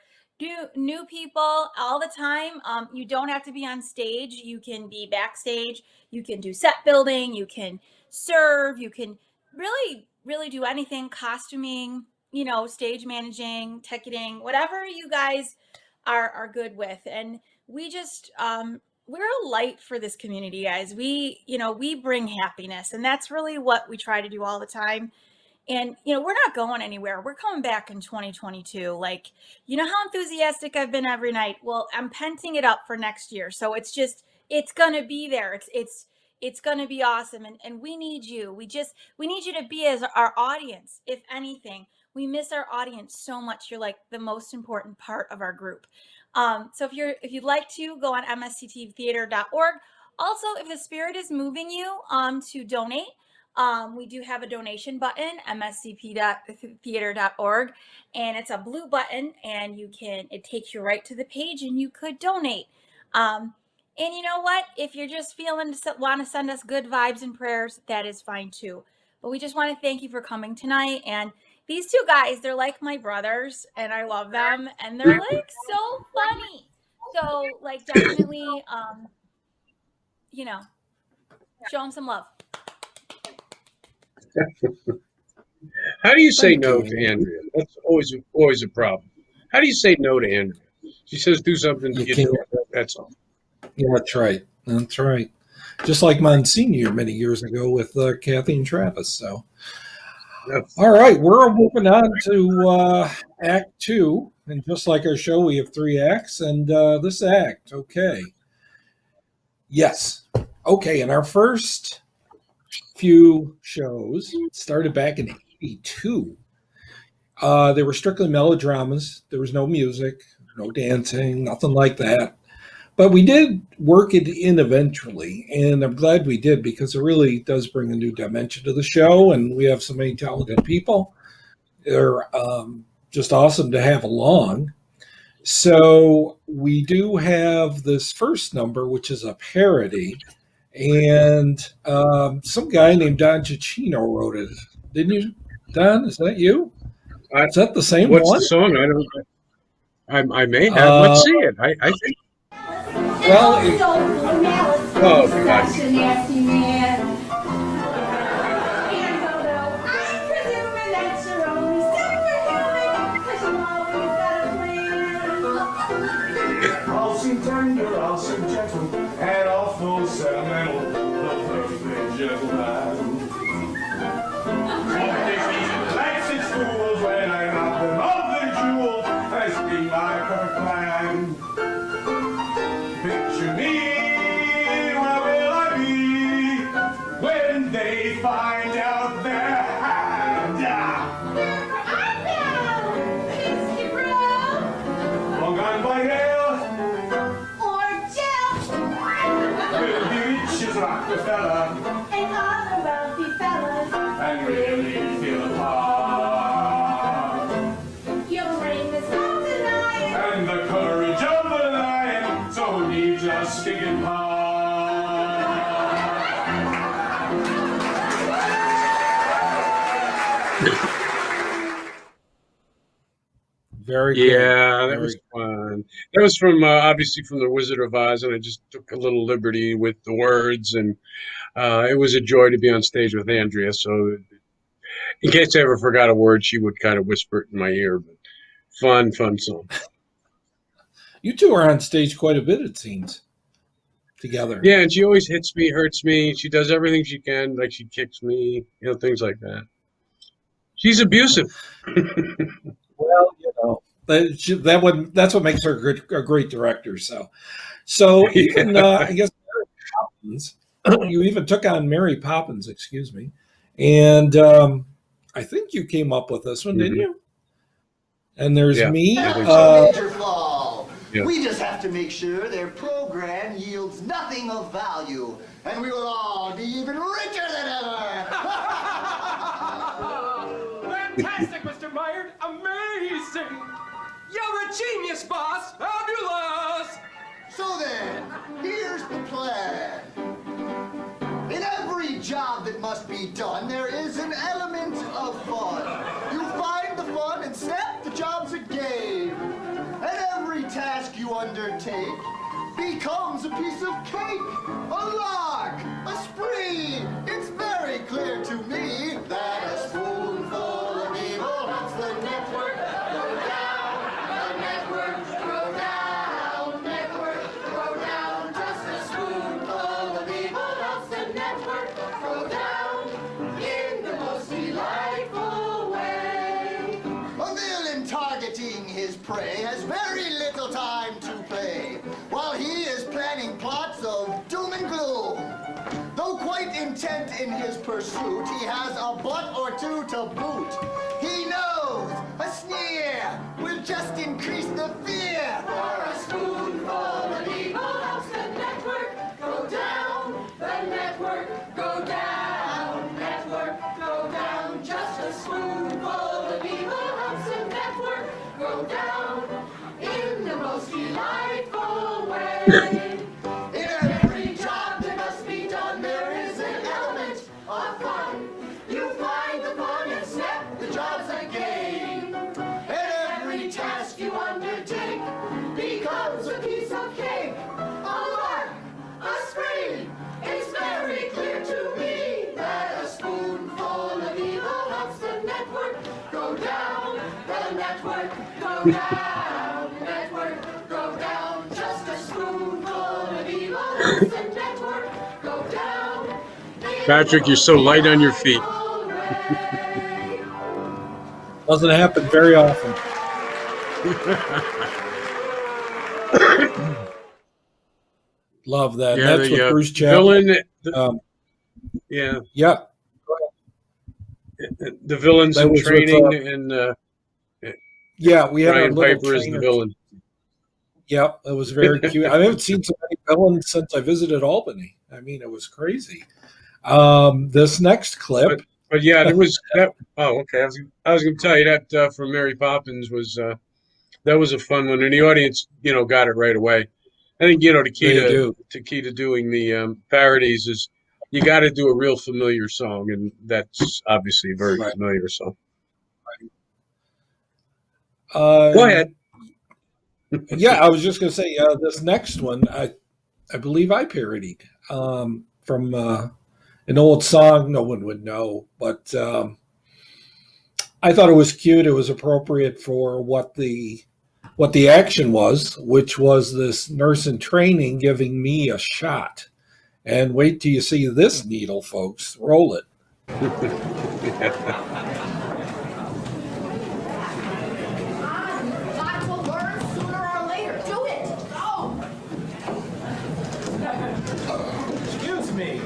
new people all the time. You don't have to be on stage. You can be backstage. You can do set building. You can serve. You can really do anything, costuming, stage managing, ticketing, whatever you guys are good with. And we just, we're a light for this community, guys. We bring happiness, and that's really what we try to do all the time. And, we're not going anywhere. We're coming back in 2022. Like, how enthusiastic I've been every night. Well, I'm penting it up for next year. So it's going to be there. It's going to be awesome. And we need you. We need you to be as our audience. If anything, we miss our audience so much. You're like the most important part of our group. So if you'd like to, go on mscttheater.org. Also, if the spirit is moving you to donate, we do have a donation button, mscp.theater.org, and it's a blue button, and it takes you right to the page, and you could donate. And you know what? If you're just want to send us good vibes and prayers, that is fine too. But we just want to thank you for coming tonight. And these two guys, they're like my brothers, and I love them, and they're like so funny. So like definitely, show them some love. How do you say no to Andrea? That's always a problem. How do you say no to Andrea? She says do something, you do it. That's all. Yeah, that's right. That's right. Just like Monsignor many years ago with Kathy and Travis. So, all right, we're moving on to Act 2. And just like our show, we have 3 acts. And this act, okay. Yes. Okay, in our first few shows, started back in 82. They were strictly melodramas. There was no music, no dancing, nothing like that. But we did work it in eventually, and I'm glad we did, because it really does bring a new dimension to the show, and we have so many talented people. They're just awesome to have along. So we do have this first number, which is a parody, and some guy named Don Cicchino wrote it. Didn't you, Don? Is that you? Is that the same one? What's the song? I may have. Let's see it. I think. Well, Oh, God. I'll sing tender, I'll sing gentle, and I'll full sentimental. The gentleman. Like 6 fools when I knock them off their jewels, as being my perfect plan. Picture me, where will I be when they find out their hand? Long gone by hail or jail. Will be rich as Rockefeller and other wealthy fellas, and really feel the part. Your brain is not the lion, and the courage of the lion. So who needs a stinging paw? Very good. Yeah, that Very was fun. That was from obviously from The Wizard of Oz, and I just took a little liberty with the words, and it was a joy to be on stage with Andrea. So, in case I ever forgot a word, she would kind of whisper it in my ear. But fun song. You two are on stage quite a bit, it seems, together. Yeah, and she always hits me, hurts me. She does everything she can, like she kicks me, things like that. She's abusive. Well, that's what makes her a great director. So even I guess Mary Poppins, you even took on Mary Poppins, excuse me, and I think you came up with this one, didn't you? And there's me. Major Fall. Yeah. We just have to make sure their program yields nothing of value, and we will all be even richer than ever. Fantastic, Mr. Myers. Amazing. You're a genius, boss. Fabulous. So then, here's the plan. In every job that must be done, there is an element of fun. You find the fun and snap, the job's a game. And every task you undertake becomes a piece of cake, a lark, a spree. It's very clear to me that a spoonful of evil helps the network go down. The network go down. Network go down. Just a spoonful of evil helps the network go down in the most delightful way. A villain targeting his prey has very little time to play while he is planning plots of doom and gloom. Though quite intent in his pursuit, he has a butt or two to boot. He knows a sneer will just increase the fear. For a spoonful of evil helps the network go down. The network go down. Network go down. Just a spoonful of evil helps the network go down in the most delightful way. In every job that must be done, there is an element of fun. You find the fun and snap, the job's a game. And every task you undertake becomes a piece of cake, a lark, a spree. It's very clear to me that a spoonful of evil helps the network go down. The network go down. Network go down. Just a spoonful of evil helps the network go down. Patrick, you're so light on your feet. Doesn't happen very often. Love that. Yeah, That's the with Bruce Chapman. villain. Yeah. Yeah. The villains That in was with, training, and Yeah, we had our Ryan little Piper is the trainer. villain. Yep, it was very cute. I haven't seen so many villains since I visited Albany. I mean, it was crazy. This next clip. But yeah, there was that. Oh, okay. I was going to tell you that for Mary Poppins was that was a fun one, and the audience, got it right away. I think the key to doing the parodies is you got to do a real familiar song, and that's obviously a very familiar song. Go ahead. Yeah, I was just going to say this next one. I believe I parodied from an old song no one would know, but I thought it was cute. It was appropriate for what the action was, which was this nurse in training giving me a shot. And wait till you see this needle, folks. Roll it. Lots will learn sooner or later. Do it. Go. Excuse me.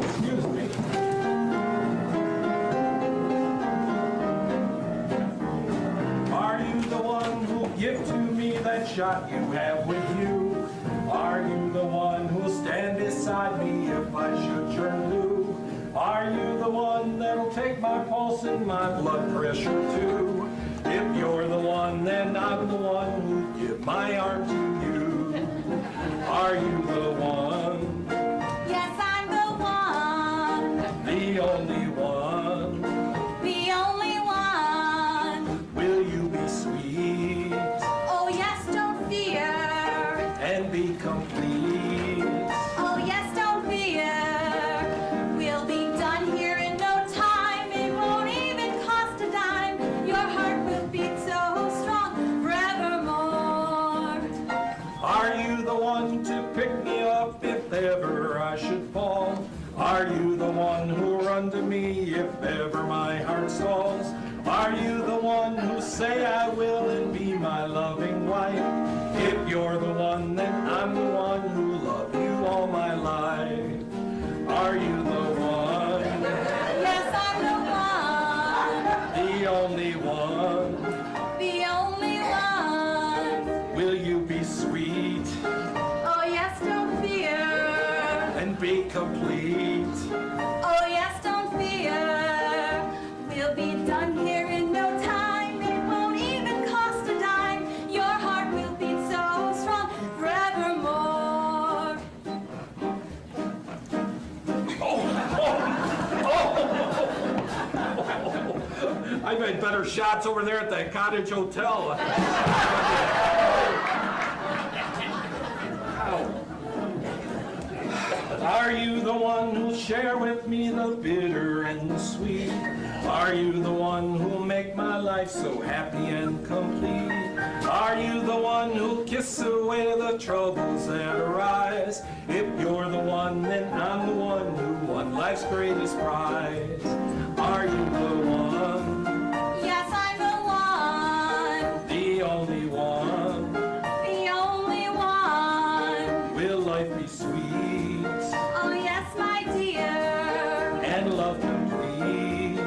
Are you the one who'll give to me that shot you have with you? Are you the one who'll stand beside me if I should turn blue? Are you the one that'll take my pulse and my blood pressure too? If you're the one, then I'm the one who'll give my arm to you. Are you the one? Yes, I'm the one. The only one. The only one. be complete. Oh yes, don't fear. We'll be done here in no time. It won't even cost a dime. Your heart will beat so strong forevermore. I made better shots over there at that Cottage Hotel. Are you the one who'll share with me the bitter and the sweet? Are you the one who'll make my life so happy and complete? Are you the one who'll kiss away the troubles that arise? If you're the one, then I'm the one who won life's greatest prize. Are you the one? Yes, I'm the one. The only one? The only one. Will life be sweet? Oh yes, my dear. And love complete?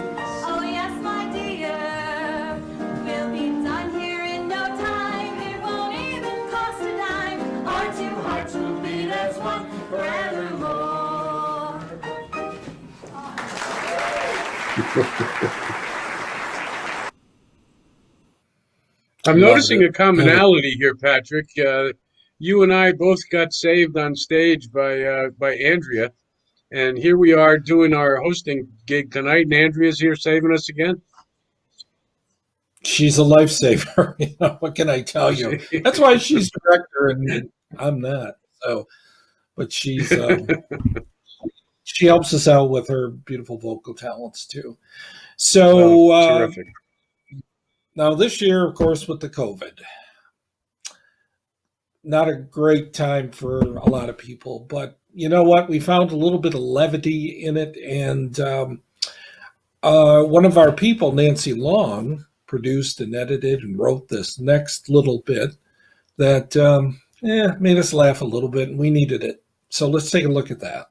Oh yes, my dear. We'll be done here in no time. It won't even cost a dime. Our two hearts will beat as one forevermore. I'm noticing a commonality here, Patrick. You and I both got saved on stage by Andrea, and here we are doing our hosting gig tonight, and Andrea's here saving us again. She's a lifesaver. You know, what can I tell you? That's why she's director and I'm not. So, but she's she helps us out with her beautiful vocal talents too. So terrific. Now this year, of course, with the COVID, not a great time for a lot of people. But you know what? We found a little bit of levity in it, and one of our people, Nancy Long, produced and edited and wrote this next little bit that made us laugh a little bit, and we needed it. So let's take a look at that.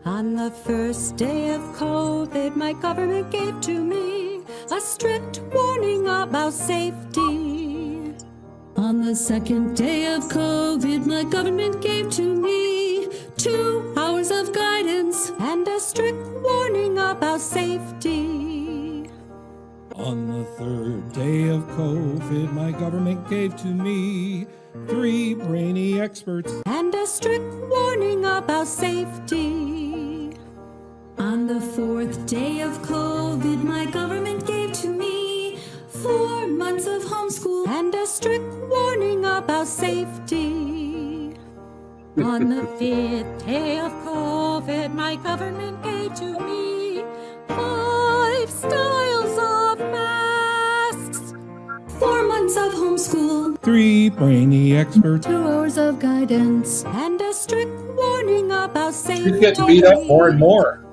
On the first day of COVID, my government gave to me a strict warning about safety. On the second day of COVID, my government gave to me 2 hours of guidance and a strict warning about safety. On the third day of COVID, my government gave to me 3 brainy experts and a strict warning about safety. On the fourth day of COVID, my government gave to me 4 months of homeschool and a strict warning about safety. On the 5th day of COVID, my government gave to me 5 styles of masks, 4 months of homeschool, 3 brainy experts. 2 hours of guidance, and a strict warning about safety. She's getting beat up more and more.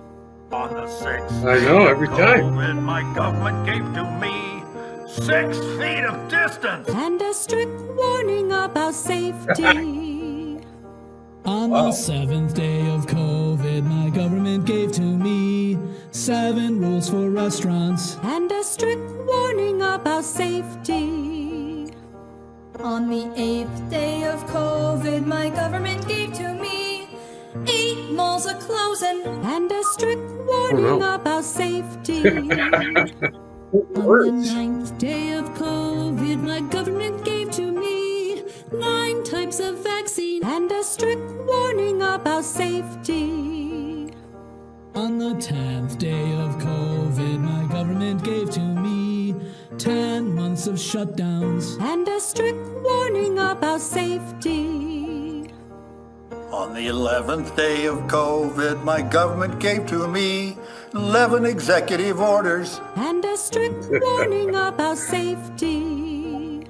On the 6th I know, every time. COVID, my government gave to me 6 feet of distance. And a strict warning about safety. On the 7th day of COVID, my government gave to me 7 rules for restaurants. And a strict warning about safety. On the 8th day of COVID, my government gave to me 8 malls are closing. And a strict warning about safety. On the 9th day of COVID, my government gave to me 9 types of vaccine and a strict warning about safety. On the 10th day of COVID, my government gave to me 10 months of shutdowns and a strict warning about safety. On the 11th day of COVID, my government gave to me 11 executive orders and a strict warning about safety.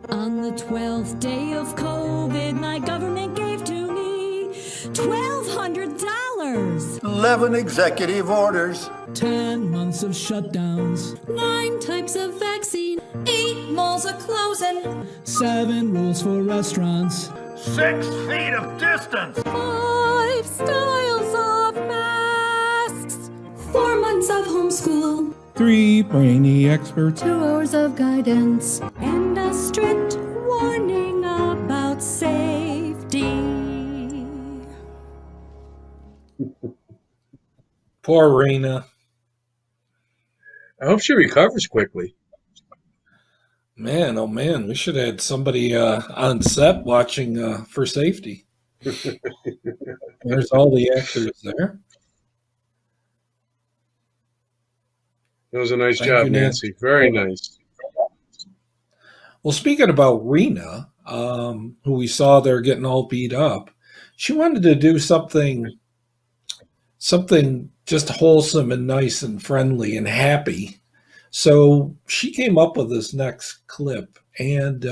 On the 12th day of COVID, my government gave to me $1,200, 11 executive orders, 10 months of shutdowns, 9 types of vaccine, 8 malls are closing, 7 rules for restaurants, 6 feet of distance, 5 styles of masks, 4 months of homeschool, 3 brainy experts, 2 hours of guidance, and a strict warning about safety. Poor Raina. I hope she recovers quickly. Man, oh man, we should have had somebody on set watching for safety. There's all the actors there. That was a nice Thank job, you, Nancy. Very nice. Well, speaking about Rena, who we saw there getting all beat up, she wanted to do something just wholesome and nice and friendly and happy. So she came up with this next clip, and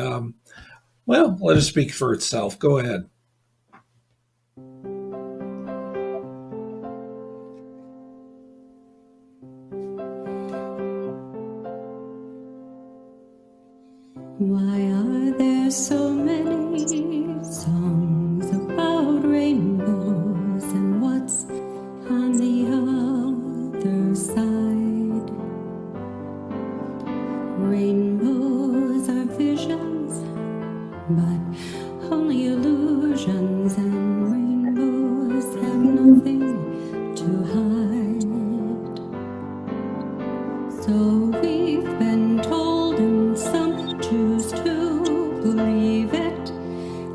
well, let it speak for itself. Go ahead. Why are there so many songs about rainbows and what's on the other side? Rainbows are visions, but only illusions, and rainbows have nothing to hide. So we've been told, and some choose to believe it.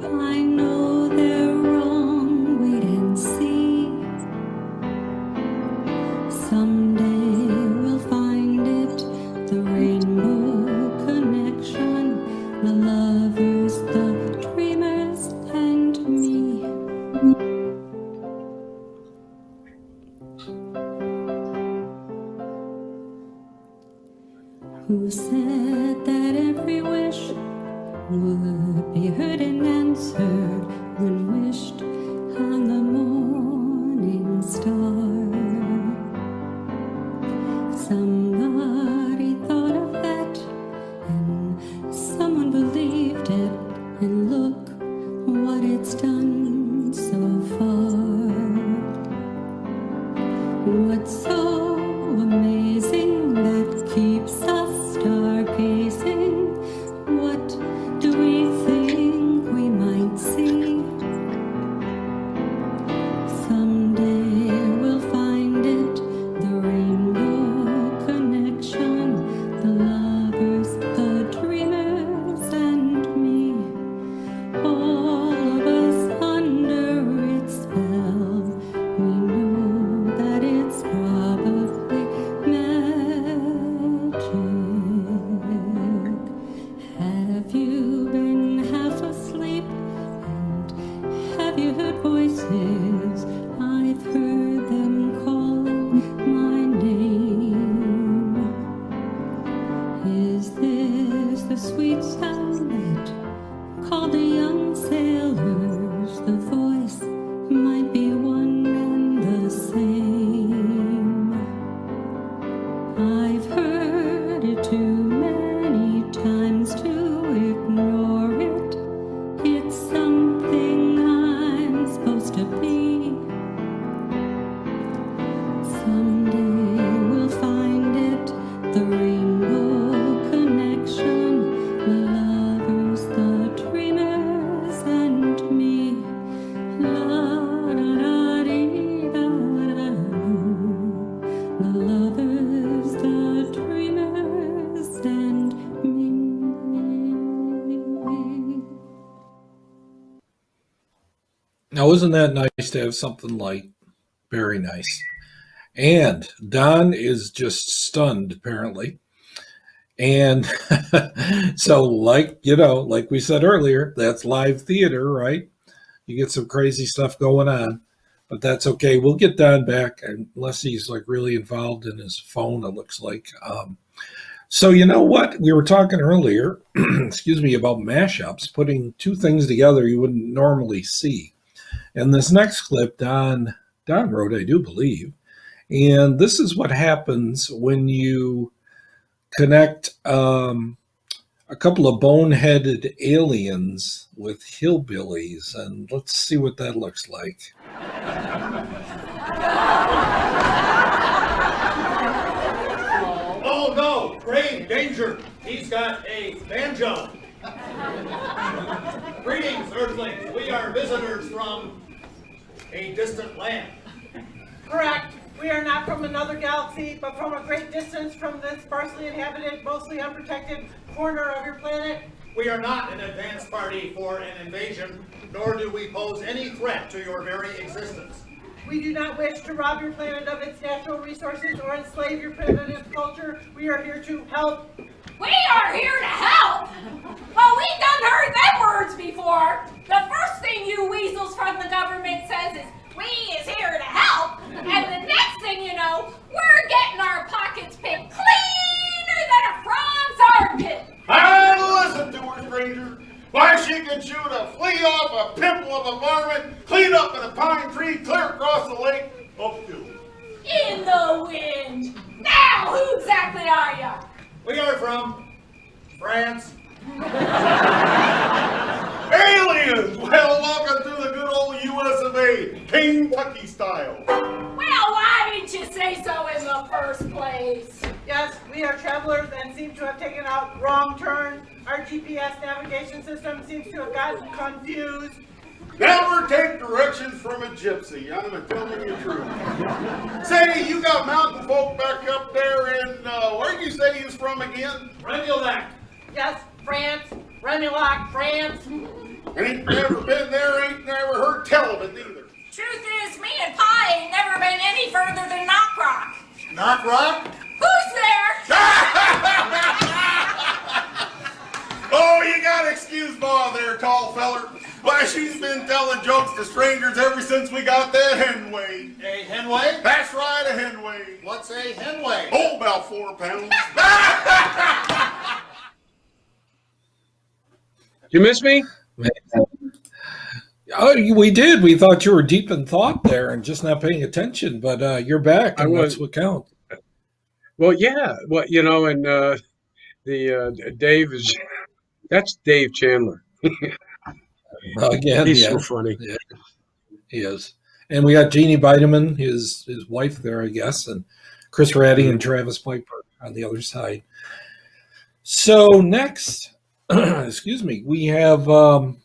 I know they're wrong, wait and see. Someday we'll find it, the rainbow connection, the lovers, the dreamers, and me. Who said that every wish would be heard and answered when wished on the morning star? Somebody thought of that, and someone believed it, and look what it's done so far. What's so amazing that keeps us stargazing? What do we think we might see? Someday we'll find it, the rainbow connection, the lovers, the dreamers, and me. All of us under its spell. We know that it's probably magic. Have you been half asleep? And have you heard voices? I've heard them calling my name. Is this the sweet sound that called the young sailors? The voice might be one and the same. I've heard it too many times to ignore it. It's something I'm supposed to be. Someday we'll find it, the rainbow connection, the lovers, the dreamers, and me. La da da dee da da doo. The lovers, the dreamers, and me. Now, isn't that nice to have something light? Very nice. And Don is just stunned, apparently. And so, like we said earlier, that's live theater, right? You get some crazy stuff going on, but that's okay. We'll get Don back, unless he's like really involved in his phone, it looks like. So you know what? We were talking earlier, excuse me, about mashups, putting two things together you wouldn't normally see. And this next clip, Don wrote, I do believe. And this is what happens when you connect a couple of boneheaded aliens with hillbillies. And let's see what that looks like. Rain, danger! He's got a banjo. Greetings, Earthlings. We are visitors from a distant land. Correct. We are not from another galaxy, but from a great distance from this sparsely inhabited, mostly unprotected corner of your planet. We are not an advance party for an invasion, nor do we pose any threat to your very existence. We do not wish to rob your planet of its natural resources or enslave your primitive culture. We are here to help. We are here to help? Well, we've done heard them words before. The first thing you weasels from the government says is, we is here to help. And the next thing you know, we're getting our pockets picked cleaner than a frog's armpit. I listen to her, stranger. Why, she can shoot a flea off a pimple of a varmint, clean up in a pine tree, clear across the lake, up to. In the wind. Now, who exactly are ya? We are from France. Aliens! Well, welcome to the good old US of A, Kentucky style. Well, why didn't you say so in the first place? Yes, we are travelers and seem to have taken out wrong turn. Our GPS navigation system seems to have gotten confused. Never take directions from a gypsy, I'm telling you the truth. Say, you got mountain folk back up there in, where you say he's from again? Remulac. Yes, France. Remulac, France. Ain't never been there, ain't never heard tell of it either. Truth is, me and Pa ain't never been any further than Knockrock. Knockrock? Who's there? Oh, you gotta excuse Ma there, tall feller. Why, she's been telling jokes to strangers ever since we got that Henway. A Henway? That's right, a Henway. What's a Henway? Oh, about 4 pounds. You miss me? Oh, we did. We thought you were deep in thought there and just not paying attention, but you're back, and that's what counts. Well, yeah. Well, you know, and Dave is, that's Dave Chandler. Again, he's yeah. so funny. Yeah, he is. And we got Jeannie Bideman, his wife there, I guess, and Chris Ratty and Travis Piper on the other side. So next, excuse me, we have, well,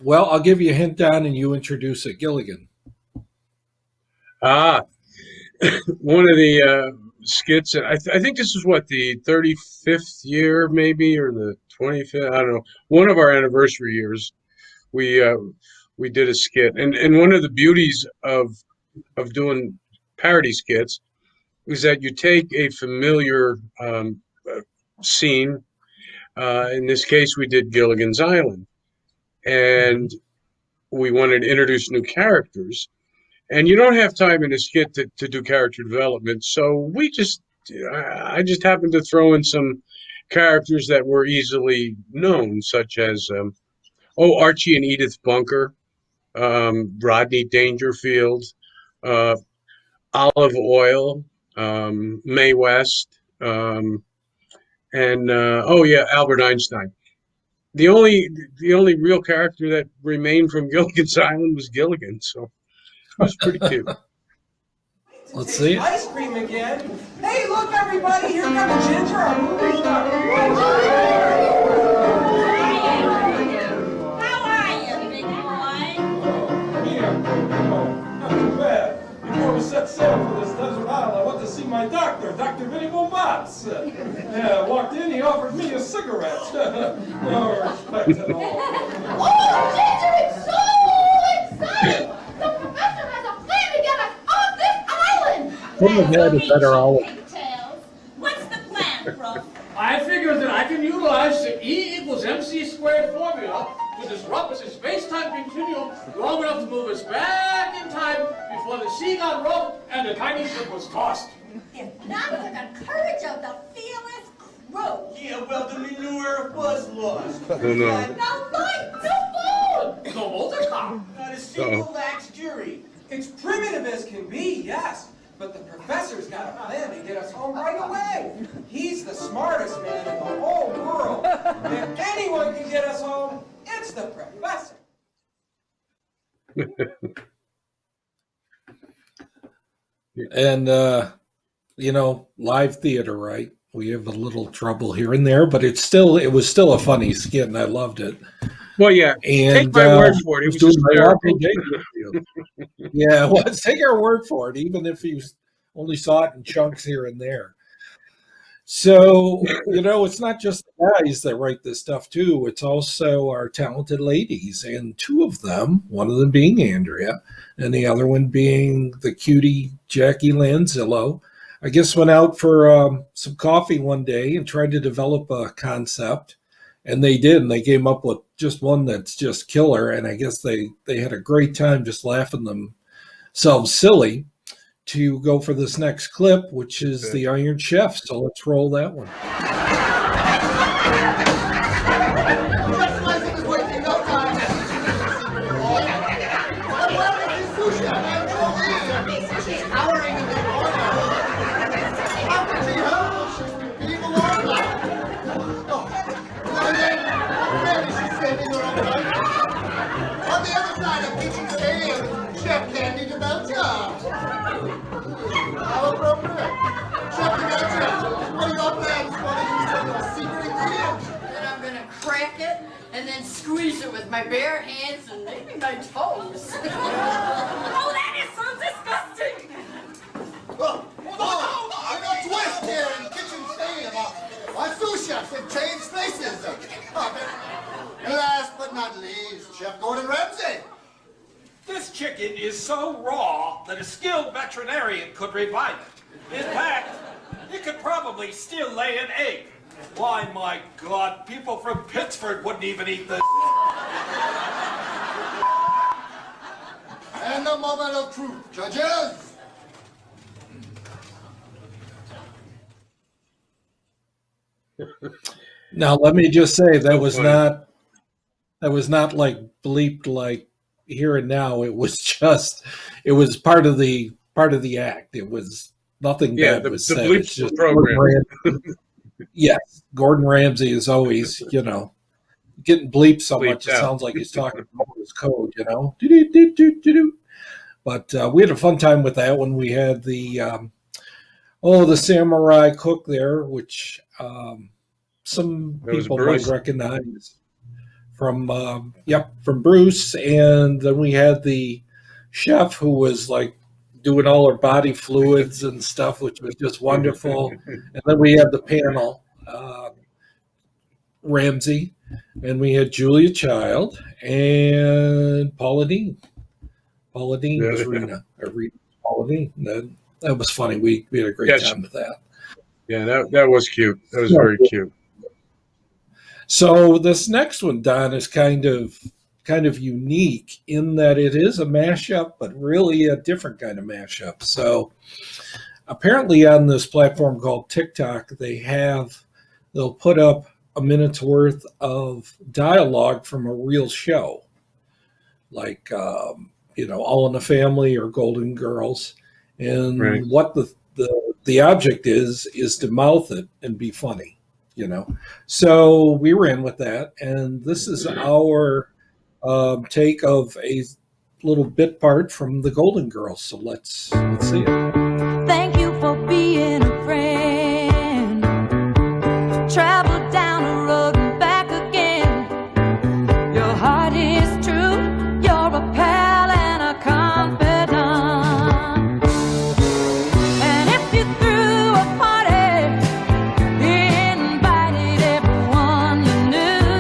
I'll give you a hint down and you introduce it, Gilligan. One of the skits, I think this is what, the 35th year maybe, or the 25th, I don't know. One of our anniversary years, we did a skit. And one of the beauties of doing parody skits is that you take a familiar scene. In this case, we did Gilligan's Island. And we wanted to introduce new characters. And you don't have time in a skit to do character development. So I just happened to throw in some characters that were easily known, such as, Archie and Edith Bunker, Rodney Dangerfield, Olive Oyl, Mae West, and Albert Einstein. The only real character that remained from Gilligan's Island was Gilligan, so it was pretty cute. Let's see. Ice cream again. Hey, look, everybody! Here comes Ginger, our movie star. How are you, big boy? Not too bad. Before we set sail for this desert island, I went to see my doctor, Dr. Vinny Bombats. Yeah, walked in, he offered me a cigarette. No respect at all. Oh, Ginger, it's so exciting! The professor has a plan to get us off this island! Couldn't have had a better hour. What's the plan, Prof? I figured that I can utilize the E equals MC squared formula to disrupt the space-time continuum long enough to move us back in time before the sea got rough and the tiny ship was tossed. If not for the courage of the fearless crew. Yeah, well, the manure was lost. Oh, no. No light, no food. No motor car. Not a single lax jury. It's primitive as can be, yes. But the professor's got a plan to get us home right away. He's the smartest man in the whole world. If anyone can get us home, it's the professor. And, live theater, right? We have a little trouble here and there, but it was still a funny skit, and I loved it. Well, yeah. And take my word for it. It was doing my hysterical. Yeah, well, take our word for it, even if you only saw it in chunks here and there. So, it's not just the guys that write this stuff too. It's also our talented ladies, and two of them, one of them being Andrea, and the other one being the cutie Jackie Lanzillo, I guess went out for some coffee one day and tried to develop a concept. And they did, and they came up with just one that's just killer. And I guess they had a great time just laughing themselves silly to go for this next clip, which is the Iron Chef. So let's roll that one. And then squeeze it with my bare hands and maybe my toes. Oh, that is so disgusting! I got twist here in the kitchen stand. My sous chefs have changed places. And last but not least, Chef Gordon Ramsay. This chicken is so raw that a skilled veterinarian could revive it. In fact, it could probably still lay an egg. Why, my God, people from Pittsburgh wouldn't even eat this. And the moment of truth, judges. Now, let me just say that was not like bleeped like here and now. It was part of the act. It was nothing bad was said. It's just program. Yes, Gordon Ramsay is always, getting bleeped so much it sounds like he's talking Morse code, Do-do-do-do-do-do. But we had a fun time with that when we had the samurai cook there, which some people might recognize from Bruce. And then we had the chef who was like doing all her body fluids and stuff, which was just wonderful. And then we had the panel, Ramsay, and we had Julia Child and Paula Dean. Paula Dean was Rena. Paula Dean. That was funny. We had a great time with that. Yeah, that was cute. That was very cute. So this next one, Don, is kind of unique in that it is a mashup, but really a different kind of mashup. So apparently on this platform called TikTok, they'll put up a minute's worth of dialogue from a real show, like, All in the Family or Golden Girls. And what the object is to mouth it and be funny, So we ran with that. And this is our take of a little bit part from the Golden Girls. So let's see it. Thank you for being a friend. Travel down the road and back again. Your heart is true. You're a pal and a confidant. And if you threw a party, invited everyone you knew,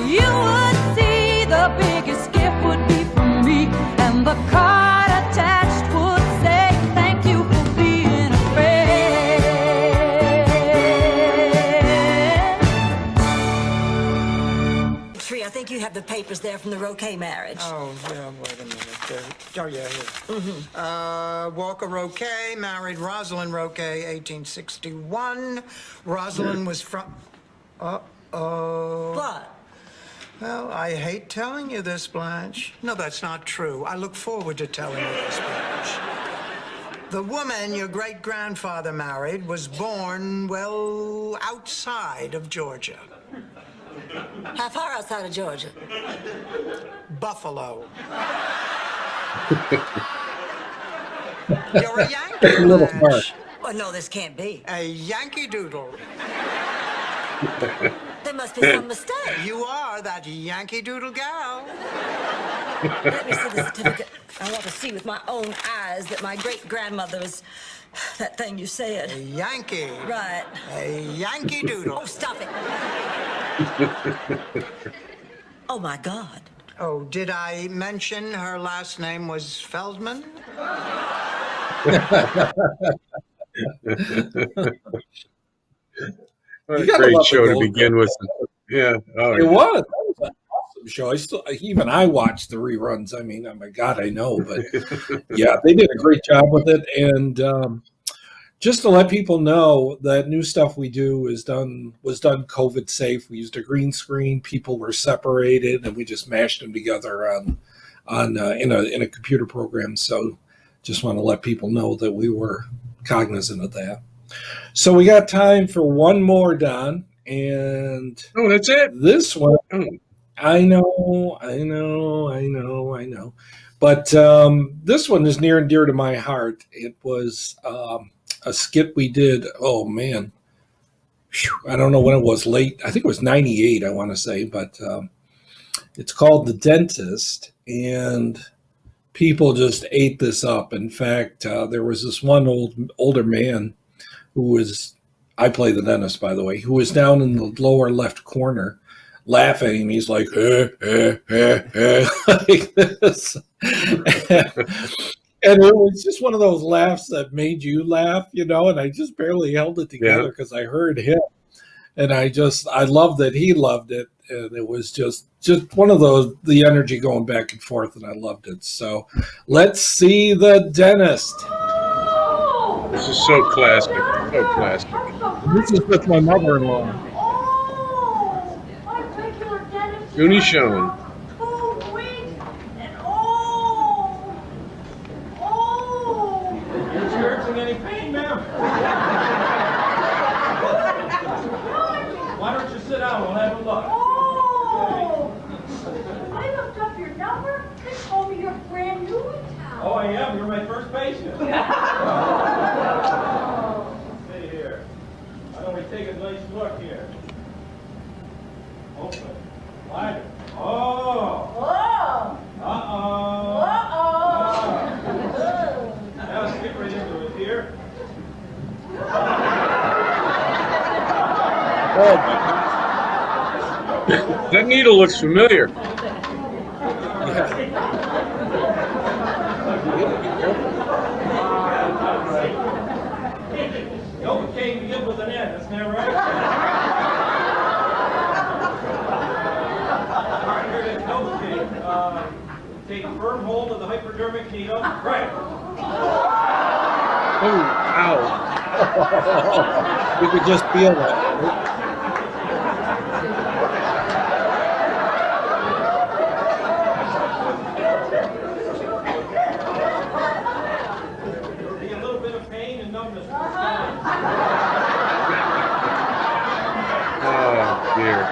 you would see the biggest gift would be from me, and the card attached would say thank you for being a friend. Tree, I think you have the papers there from the Roquet marriage. Oh, yeah, wait a minute. Oh, yeah, here. Walker Roquet married Rosalind Roquet, 1861. Rosalind was from... Uh-oh. What? Well, I hate telling you this, Blanche. No, that's not true. I look forward to telling you this, Blanche. The woman your great-grandfather married was born, well, outside of Georgia. How far outside of Georgia? Buffalo. You're a Yankee, A little far. Blanche. Well, no, this can't be. A Yankee Doodle. There must be some mistake. You are that Yankee Doodle gal. Let me see the certificate. I want to see with my own eyes that my great-grandmother is that thing you said. A Yankee. Right. A Yankee Doodle. Oh, stop it. Oh, my God. Oh, did I mention her last name was Feldman? What a You gotta great love the show to Gold begin with. Yeah. Oh, It yeah. was. That was an awesome show. Even I watched the reruns. I mean, oh my God, I know, but yeah, they did a great job with it. And just to let people know that new stuff we do was done COVID safe. We used a green screen. People were separated, and we just mashed them together in a computer program. So, just want to let people know that we were cognizant of that. So we got time for one more, Don, and that's it. This one, I know. But this one is near and dear to my heart. It was a skit we did. Oh man, I don't know when it was. Late, I think it was '98. I want to say, but it's called The Dentist, and people just ate this up. In fact, there was this one older man who was, I play the dentist, by the way, who was down in the lower left corner laughing, and he's like, like this. And it was just one of those laughs that made you laugh, and I just barely held it together because I heard him. And I loved that he loved it. And it was just one of those, the energy going back and forth, and I loved it. So let's see The Dentist. This is so classic. So classic. This is with my mother-in-law. Goonie Shone. You experiencing any pain, ma'am? Why don't you sit down? We'll have a look. I looked up your number. They told me you're brand new in town. Oh, I am. You're my first patient. Sit here. Why don't we take a nice look here? Open. Wider. Oh. Uh-oh. Now let's get right into it here. Oh, that needle looks familiar. Novocaine begins with an N, isn't that right? All right, here it is, Novocaine. Take firm hold of the hypodermic needle. Right. Oh, ow. You could just feel that. See a little bit of pain and numbness. Oh, dear.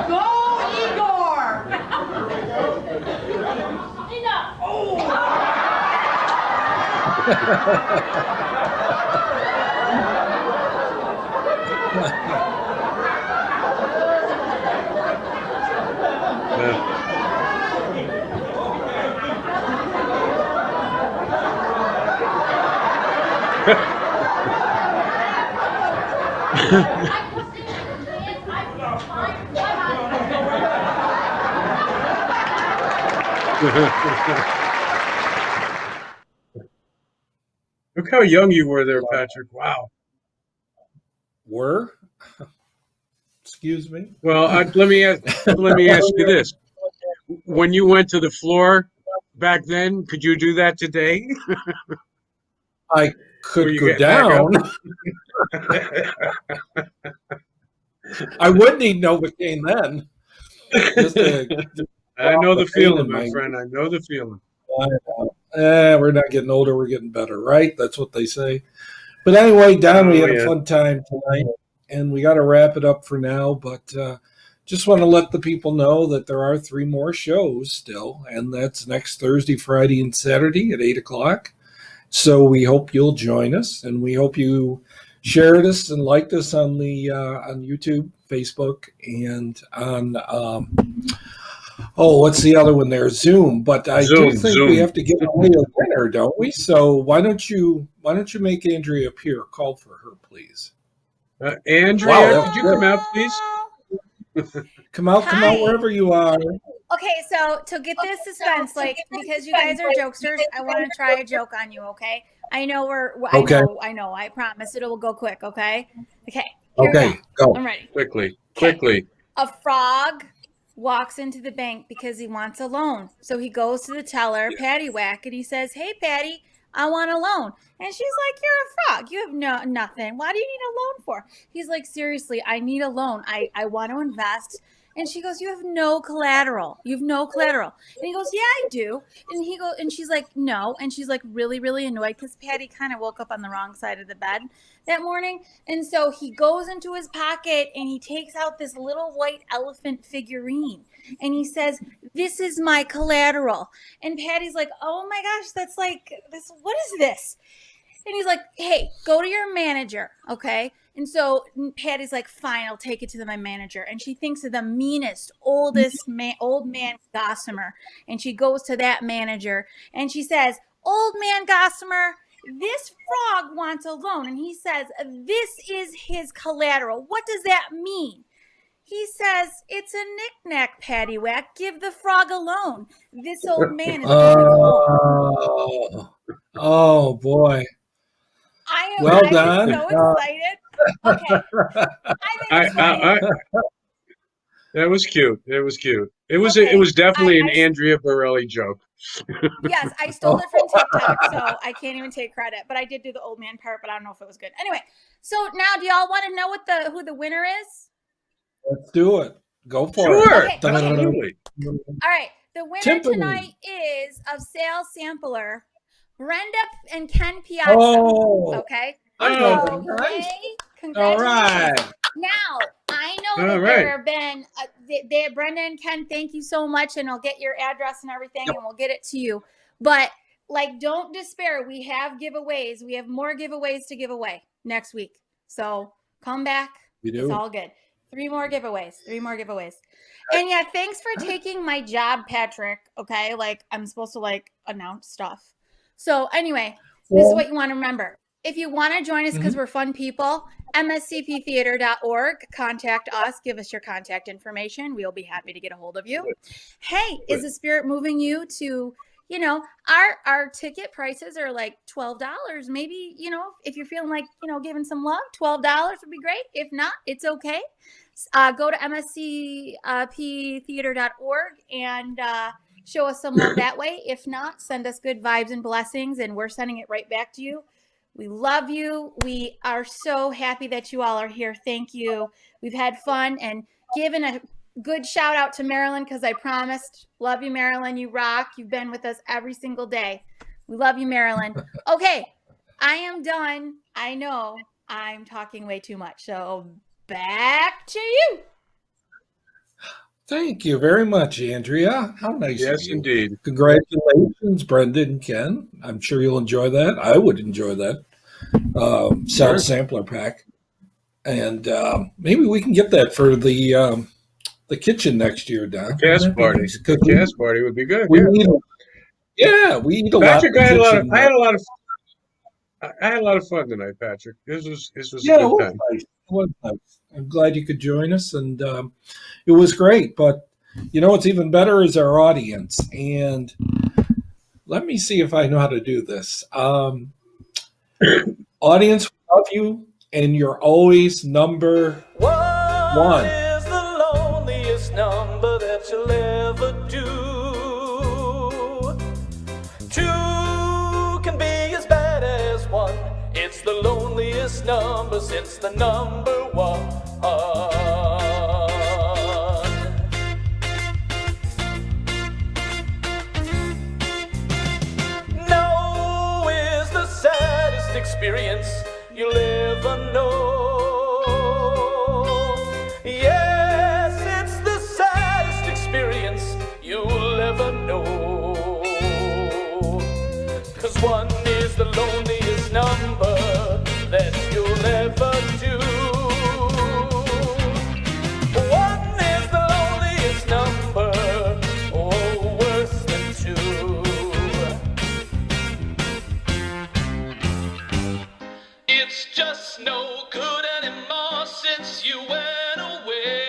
Go, Igor! Enough! Look how young you were there, Patrick. Wow. Were? Excuse me? Well, let me ask you this. When you went to the floor back then, could you do that today? I could go down. I would need Novocaine then. I know the feeling, my friend. I know the feeling. I know. We're not getting older. We're getting better, right? That's what they say. But anyway, Don, we had a fun time tonight, and we got to wrap it up for now. But just want to let the people know that there are 3 more shows still, and that's next Thursday, Friday, and Saturday at 8 o'clock. So we hope you'll join us, and we hope you shared us and liked us on the on YouTube, Facebook, and on what's the other one there? Zoom. But I do think we have to give away a winner, don't we? So why don't you make Andrea appear? Call for her, please. Andrea, could you come out, please? Come out wherever you are. Okay, so to get this suspense, like, because you guys are jokesters, I want to try a joke on you, okay? I know I know, I promise it'll go quick, okay? Okay. Okay, go. I'm ready. Quickly. A frog walks into the bank because he wants a loan. So he goes to the teller, Patty Whack, and he says, "Hey, Patty, I want a loan." And she's like, "You're a frog. You have nothing. Why do you need a loan for?" He's like, "Seriously, I need a loan. I want to invest." And she goes, "You have no collateral. You have no collateral." And he goes, "Yeah, I do." And she's like, "No." And she's like really, really annoyed because Patty kind of woke up on the wrong side of the bed that morning. And so he goes into his pocket and he takes out this little white elephant figurine. And he says, "This is my collateral." And Patty's like, "Oh my gosh, that's like this. What is this?" And he's like, "Hey, go to your manager, okay?" And so Patty's like, "Fine, I'll take it to my manager." And she thinks of the meanest, old man Gossamer. And she goes to that manager and she says, "Old man Gossamer, this frog wants a loan." And he says, "This is his collateral. What does that mean?" He says, "It's a knick-knack, Paddywhack. Give the frog a loan. This old man is giving a loan." Oh, boy. I am well done. So excited. Okay. That was cute. It was cute. It was definitely an Andrea Borelli joke. Yes, I stole it from TikTok, so I can't even take credit. But I did do the old man part, but I don't know if it was good. Anyway, so now do y'all want to know who the winner is? Let's do it. Go for it. Okay. Absolutely. All right. The winner tonight is of Sales Sampler, Brenda and Ken Piazza. Oh. Okay. So, congratulations. All right. Now, I know that there have been, Brenda and Ken, thank you so much, and I'll get your address and everything, and we'll get it to you. But, don't despair. We have giveaways. We have more giveaways to give away next week. So, come back. We do. It's all good. 3 more giveaways. And yeah, thanks for taking my job, Patrick. Okay, I'm supposed to announce stuff. So anyway, this is what you want to remember. If you want to join us because we're fun people, mscptheater.org. Contact us. Give us your contact information. We'll be happy to get a hold of you. Hey, is the spirit moving you to, our ticket prices are like $12. Maybe, if you're feeling like, giving some love, $12 would be great. If not, it's okay. Go to mscptheater.org and show us some love that way. If not, send us good vibes and blessings, and we're sending it right back to you. We love you. We are so happy that you all are here. Thank you. We've had fun and given a good shout out to Marilyn because I promised. Love you, Marilyn. You rock. You've been with us every single day. We love you, Marilyn. Okay, I am done. I know I'm talking way too much. So back to you. Thank you very much, Andrea. How nice of Yes, you. indeed. Congratulations, Brenda and Ken. I'm sure you'll enjoy that. I would enjoy that. Sure. Sampler pack. And maybe we can get that for the kitchen next year, Don. Cast party. Cast party would be good. We Yeah. need we eat a Patrick, lot. I in had the a lot of kitchen. I had a lot of fun tonight, Patrick. This was a Yeah, it good was time. nice. It was nice. I'm glad you could join us, and it was great. But you know what's even better is our audience. And let me see if I know how to do this. Audience, we love you, and you're always number one. Is the loneliest number that you'll ever do? Two can be as bad as one. It's the loneliest number since the number one. No is the saddest experience you'll ever know. Yes, it's the saddest experience you'll ever know. 'Cause one is the loneliest number that you'll ever do. One is the loneliest number, oh, worse than two. It's just no good anymore since you went away.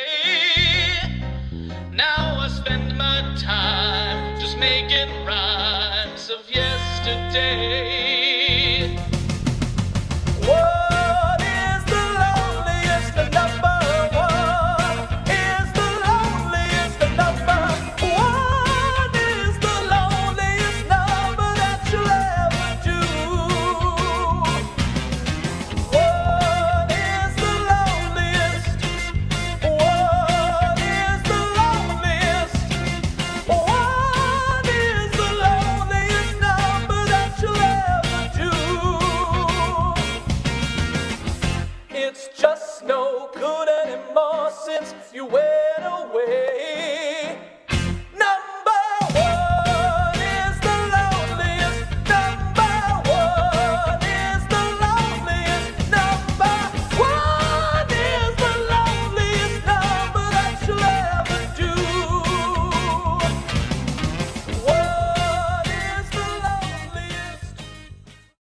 Now I spend my time just making rhymes of yesterday. What is the loneliest number? One is the loneliest number. One is the loneliest number that you'll ever do. What is the loneliest? What is the loneliest? What is the loneliest number that you'll ever do? It's just no good anymore since you went away.